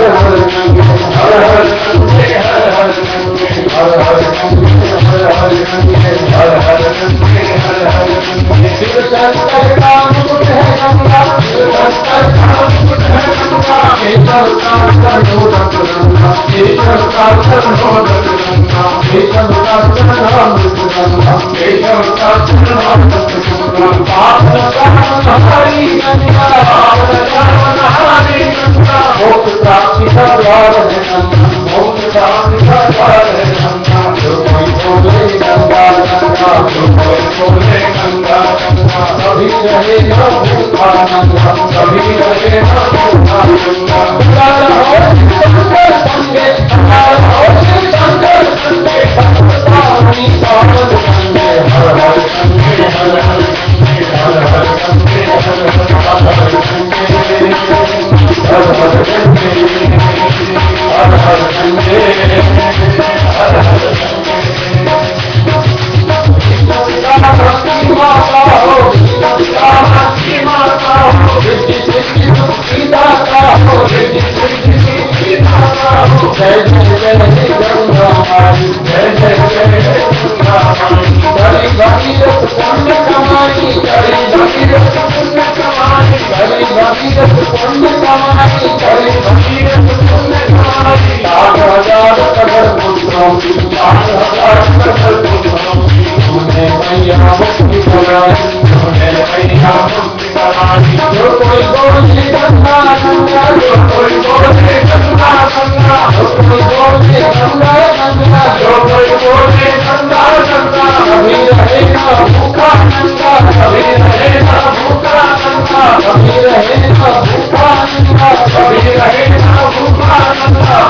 गंगे, हर हर गंगे, हर हर गंगे, हर हर गंगे, हर हर गंगे, हर हर गंगे, हर हर गंगे, हर हर गंगे, हर हर गंगे, हर हर गंगे। शिव शंकर का मुकुट है गंगा, शिव शंकर का मुकुट है गंगा, केशव का सर्वोदक गंगा, केशव का सर्वोदक गंगा, केशव का सर्वोदक गंगा, केशव का सर्वोदक गंगा। पाप हमारी गंगा, हमारी गंगा, मोक्ष प्राप्ति का द्वार है गंगा, मोक्ष प्राप्ति का द्वार है गंगा। जो कोई बोले गंगा गंगा, जो कोई बोले गंगा गंगा, कभी रहेगा भूखा गंगा, कभी रहेगा भूखा गंगा। गंगा रहो शंकर संगे, गंगा रहो शंकर संगे, पावनी पावन गंगे, हर हर गंगे, हर हर गंगे, हर हर गंगे, हर हर गंगे, हर हर गंगे, हर हर गंगे, हर हर गंगे। माता हो, माता हो, सीता हो, जय जय जय गंगा माई, जय जय जय गंगा माई। बड़ी भगीरथ पुण्य कमाई, बड़ी भगीरथ पुण्य कमाई, बड़ी भगीरथ पुण्य कमाई, बड़ी भगीरथ पुण्य कमाई। 8,000 पकड़ पुत्रों की, 8,000 पकड़ पुत्रों की, तूने मैया मुक्ति कराई, तूने मैया मुक्ति कराई। जो कोई बोले गंगा गंगा, जो कोई बोले गंगा गंगा, जो कोई बोले गंगा गंगा, जो कोई बोले गंगा गंगा, कभी रहेगा भूखा गंगा, कभी रहेगा भूखा गंगा, कभी रहेगा भूखा गंगा, कभी रहेगा भूखा गंगा।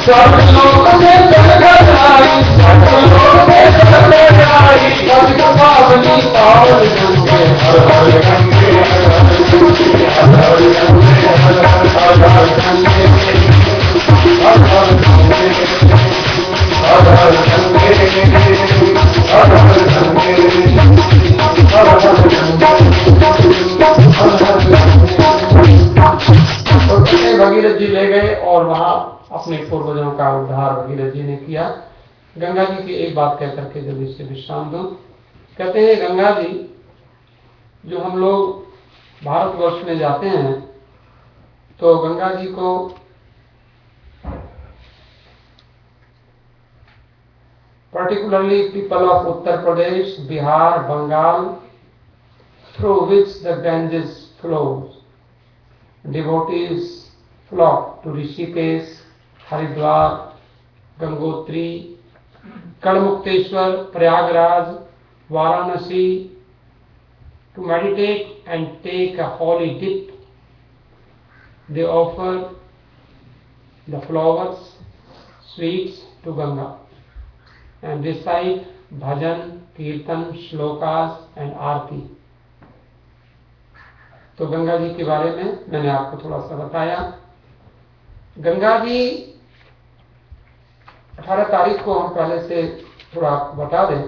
सब लोग में जगत आई, सब लोग में जगत आई, सब पावनी पावन गंगे, हर हर गंगे, हर हर गंगे, हर हर गंगे, हर हर गंगे, हर हर गंगे, हर हर गंगे, हर हर गंगे, हर हर गंगे। भगीरथ जी ले गए और वहां अपने पूर्वजों का उद्धार भगीरथ जी ने किया। गंगा जी की एक बात कह करके जल्दी से विश्राम दो। कहते हैं गंगा जी, जो हम लोग भारतवर्ष में जाते हैं तो गंगा जी को particularly people of Uttar Pradesh, Bihar, Bengal, through which the Ganges flows, devotees flock to Rishikesh, Haridwar, Gangotri, Kadmukteshwar, Prayagraj, Varanasi to meditate and take a holy dip. They offer the flowers, sweets to Ganga and recite bhajan, kirtan, shlokas and आरती। तो गंगा जी के बारे में मैंने आपको थोड़ा सा बताया। गंगा जी 18 तारीख को हम पहले से थोड़ा आपको बता दें,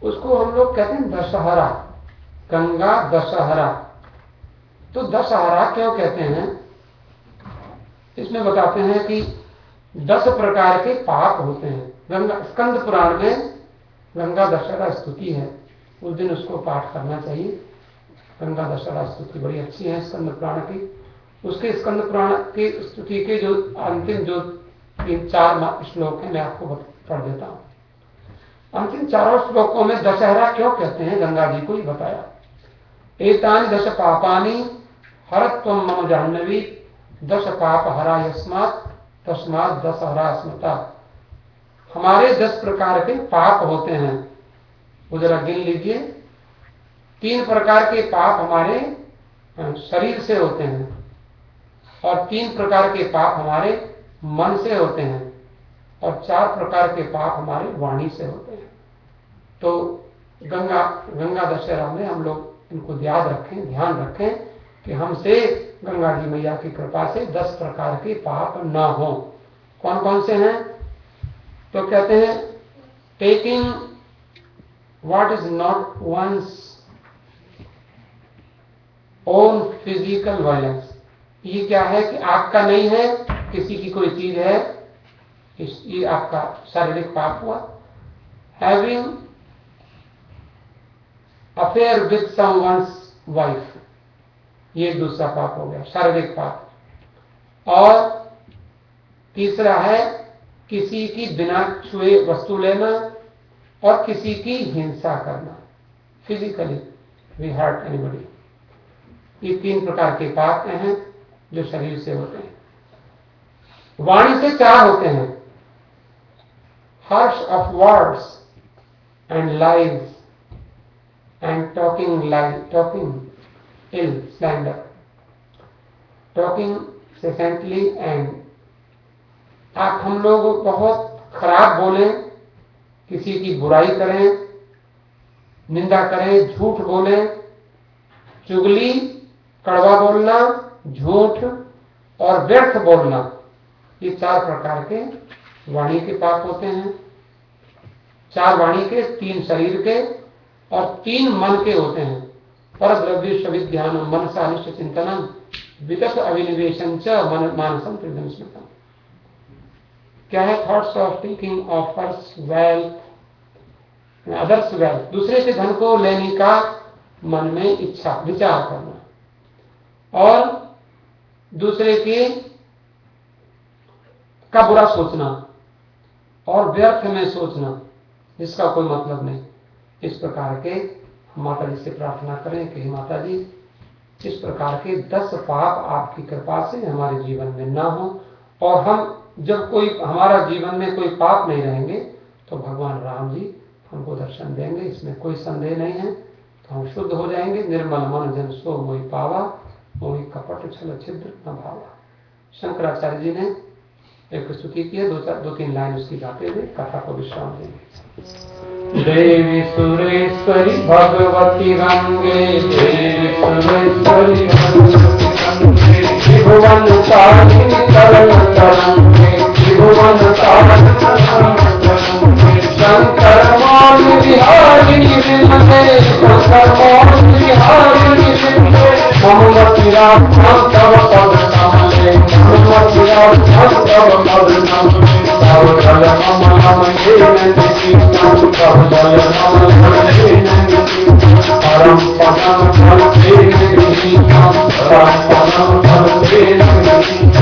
उसको हम लोग कहते हैं दशहरा, गंगा दशहरा। तो दशहरा क्यों कहते हैं, इसमें बताते हैं कि 10 प्रकार के पाप होते हैं। गंगा स्कंद पुराण में गंगा दशहरा स्तुति है, उस दिन उसको पाठ करना चाहिए। गंगा दशहरा स्तुति बड़ी अच्छी है स्कंद पुराण की। उसके स्कंद पुराण की स्तुति के जो अंतिम जो 3-4 श्लोक हैं मैं आपको पढ़ देता हूं। अंतिम चारों श्लोकों में दशहरा क्यों कहते हैं गंगा जी को ही बताया। एतानि दश पापानि हरत्वं मम जाह्नवी, दश पाप हरा यस्मात् तस्मात् दशहरा स्मृता। हमारे 10 प्रकार के पाप होते हैं, वो जरा गिन लीजिए। 3 प्रकार के पाप हमारे शरीर से होते हैं और 3 प्रकार के पाप हमारे मन से होते हैं और 4 प्रकार के पाप हमारे वाणी से होते हैं। तो गंगा दशहरा में हम लोग इनको याद रखें, ध्यान रखें कि हमसे गंगा जी मैया की कृपा से 10 प्रकार के पाप ना हो। कौन कौन से हैं? तो कहते हैं taking what is not one's own physical violence. ये क्या है कि आपका नहीं है, किसी की कोई चीज है, ये आपका शारीरिक पाप हुआ। Having affair with someone's wife, ये दूसरा पाप हो गया, शारीरिक पाप। और तीसरा है किसी की बिना छुए वस्तु लेना और किसी की हिंसा करना, फिजिकली वी हर्ट एनीबॉडी। ये 3 प्रकार के पाप हैं जो शरीर से होते हैं। वाणी से 4 होते हैं, harsh of words and lies and talking ill slander, talking incessantly and. आप हम लोग बहुत खराब बोलें, किसी की बुराई करें, निंदा करें, झूठ बोलें, चुगली, कड़वा बोलना, झूठ और व्यर्थ बोलना, ये 4 प्रकार के वाणी के पाप होते हैं। 4 वाणी के, 3 शरीर के और 3 मन के होते हैं। परद्रव्य विज्ञानम मनसा निश्च चिंतनम वितत अभिनिवेशं च मानसम त्रिविधम स्मृतम। क्या है? Thoughts of taking offers wealth, others wealth, दूसरे के धन को लेने का मन में इच्छा, विचार करना और दूसरे के का बुरा सोचना और व्यर्थ में सोचना जिसका कोई मतलब नहीं। इस प्रकार के माता जी से प्रार्थना करें कि माता जी इस प्रकार के 10 पाप आपकी कृपा से हमारे जीवन में ना हो, और हम जब कोई हमारा जीवन में कोई पाप नहीं रहेंगे तो भगवान राम जी हमको दर्शन देंगे, इसमें कोई संदेह नहीं है। तो हम शुद्ध हो जाएंगे। निर्मल मन जन सो मोहि पावा, मोहि कपट छल छिद्र न भावा। शंकराचार्य जी ने एक स्तुति की है, 2-3 लाइन उसकी गाते हुए कथा को विश्राम देंगे। देवी सुरेश्वरी भगवती रंगे, देवी सुरेश्वरी भगवती रंगे, त्रिभुवन तारिणी करण तरंगे, त्रिभुवन तारिणी करण तरंगे। शंकर मौन बिहारिणी विमले, शंकर मौन बिहारिणी विमले, मममति राम तव पद कमले, मममति राम तव पद कमले। तव जल कमलम येन दिव्यं, तव जल कमलम येन दिव्यं, परम पदम फलतेन दिव्यं, परम पदम फलतेन दिव्यं।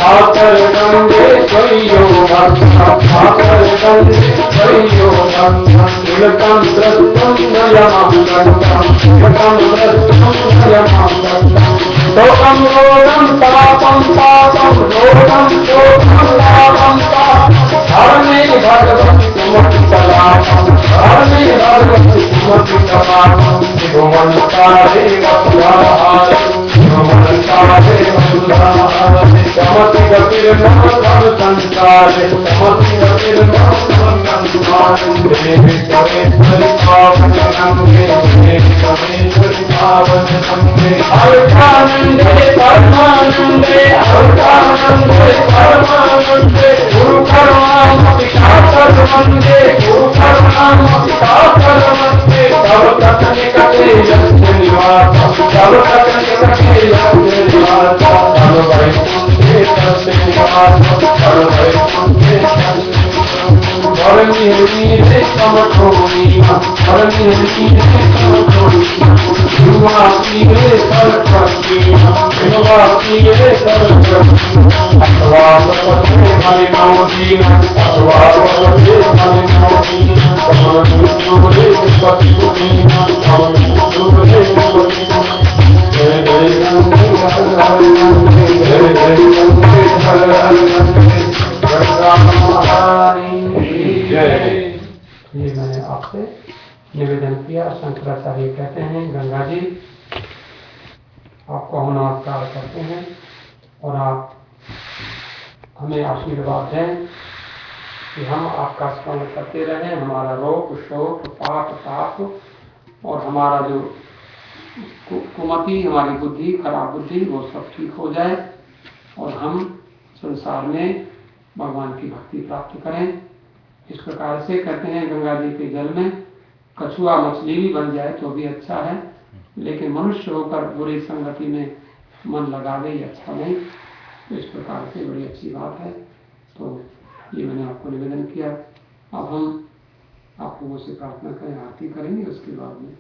आकर गंगे त्वय्यो भक्तं, आकर गंगे त्वय्यो भक्तं, तिलकं दृष्टं नयमं गण्डं, तिलकं दृष्टं नयमं गण्डं। शोकम रोगम पापम पापम रोगम शोकम पापम पापम धर्मे भगवती सुमति कलापम धर्मे भगवती सुमति कलापम शिवमंतारे वसुधारे शिवमंतारे वसुधारे चमति गतिर्नम सब संसारे चमति गतिर्नम सब संसारे देवी परमेश्वरी पावन गंगे देवी परमेश्वरी पावन गंगे अर्थानंदे परमानंदे अर्थानंदे परमानंदे गुरु कर्मामपि शास्त्रमंदे गुरु कर्मामपि शास्त्रमंदे तव तक निकटे यस्य निवास तव तक निकटे यस्य निवास तव वैकुंठे तस्य निवास तव वैकुंठे धर्मी नीरे समठोरी धर्मी नीरे समठोरी युवा पीरे सरस्वती युवा पीरे सरस्वती अथवापते हरि नवदीन अथवापते हरि नवदीन समनुजोरे पति गुणीन समनुजोरे पति जय जय गंगे हर हर गंगे जय जय गंगे हर हर गंगे गंगा महारानी जय। ये मैंने आपसे निवेदन किया। शंकराचार्य कहते हैं गंगा जी आपको हम नमस्कार करते हैं और आप हमें आशीर्वाद दें कि हम आपका स्मरण करते रहें, हमारा रोग शोक पाप ताप और हमारा जो कुमति हमारी बुद्धि खराब बुद्धि वो सब ठीक हो जाए और हम संसार में भगवान की भक्ति प्राप्त करें। इस प्रकार से कहते हैं गंगा जी के जल में कछुआ मछली भी बन जाए तो भी अच्छा है, लेकिन मनुष्य होकर बुरी संगति में मन लगावे ये अच्छा नहीं। तो इस प्रकार से बड़ी अच्छी बात है। तो ये मैंने आपको निवेदन किया। अब हम आप लोगों से प्रार्थना करें, आरती करेंगे उसके बाद में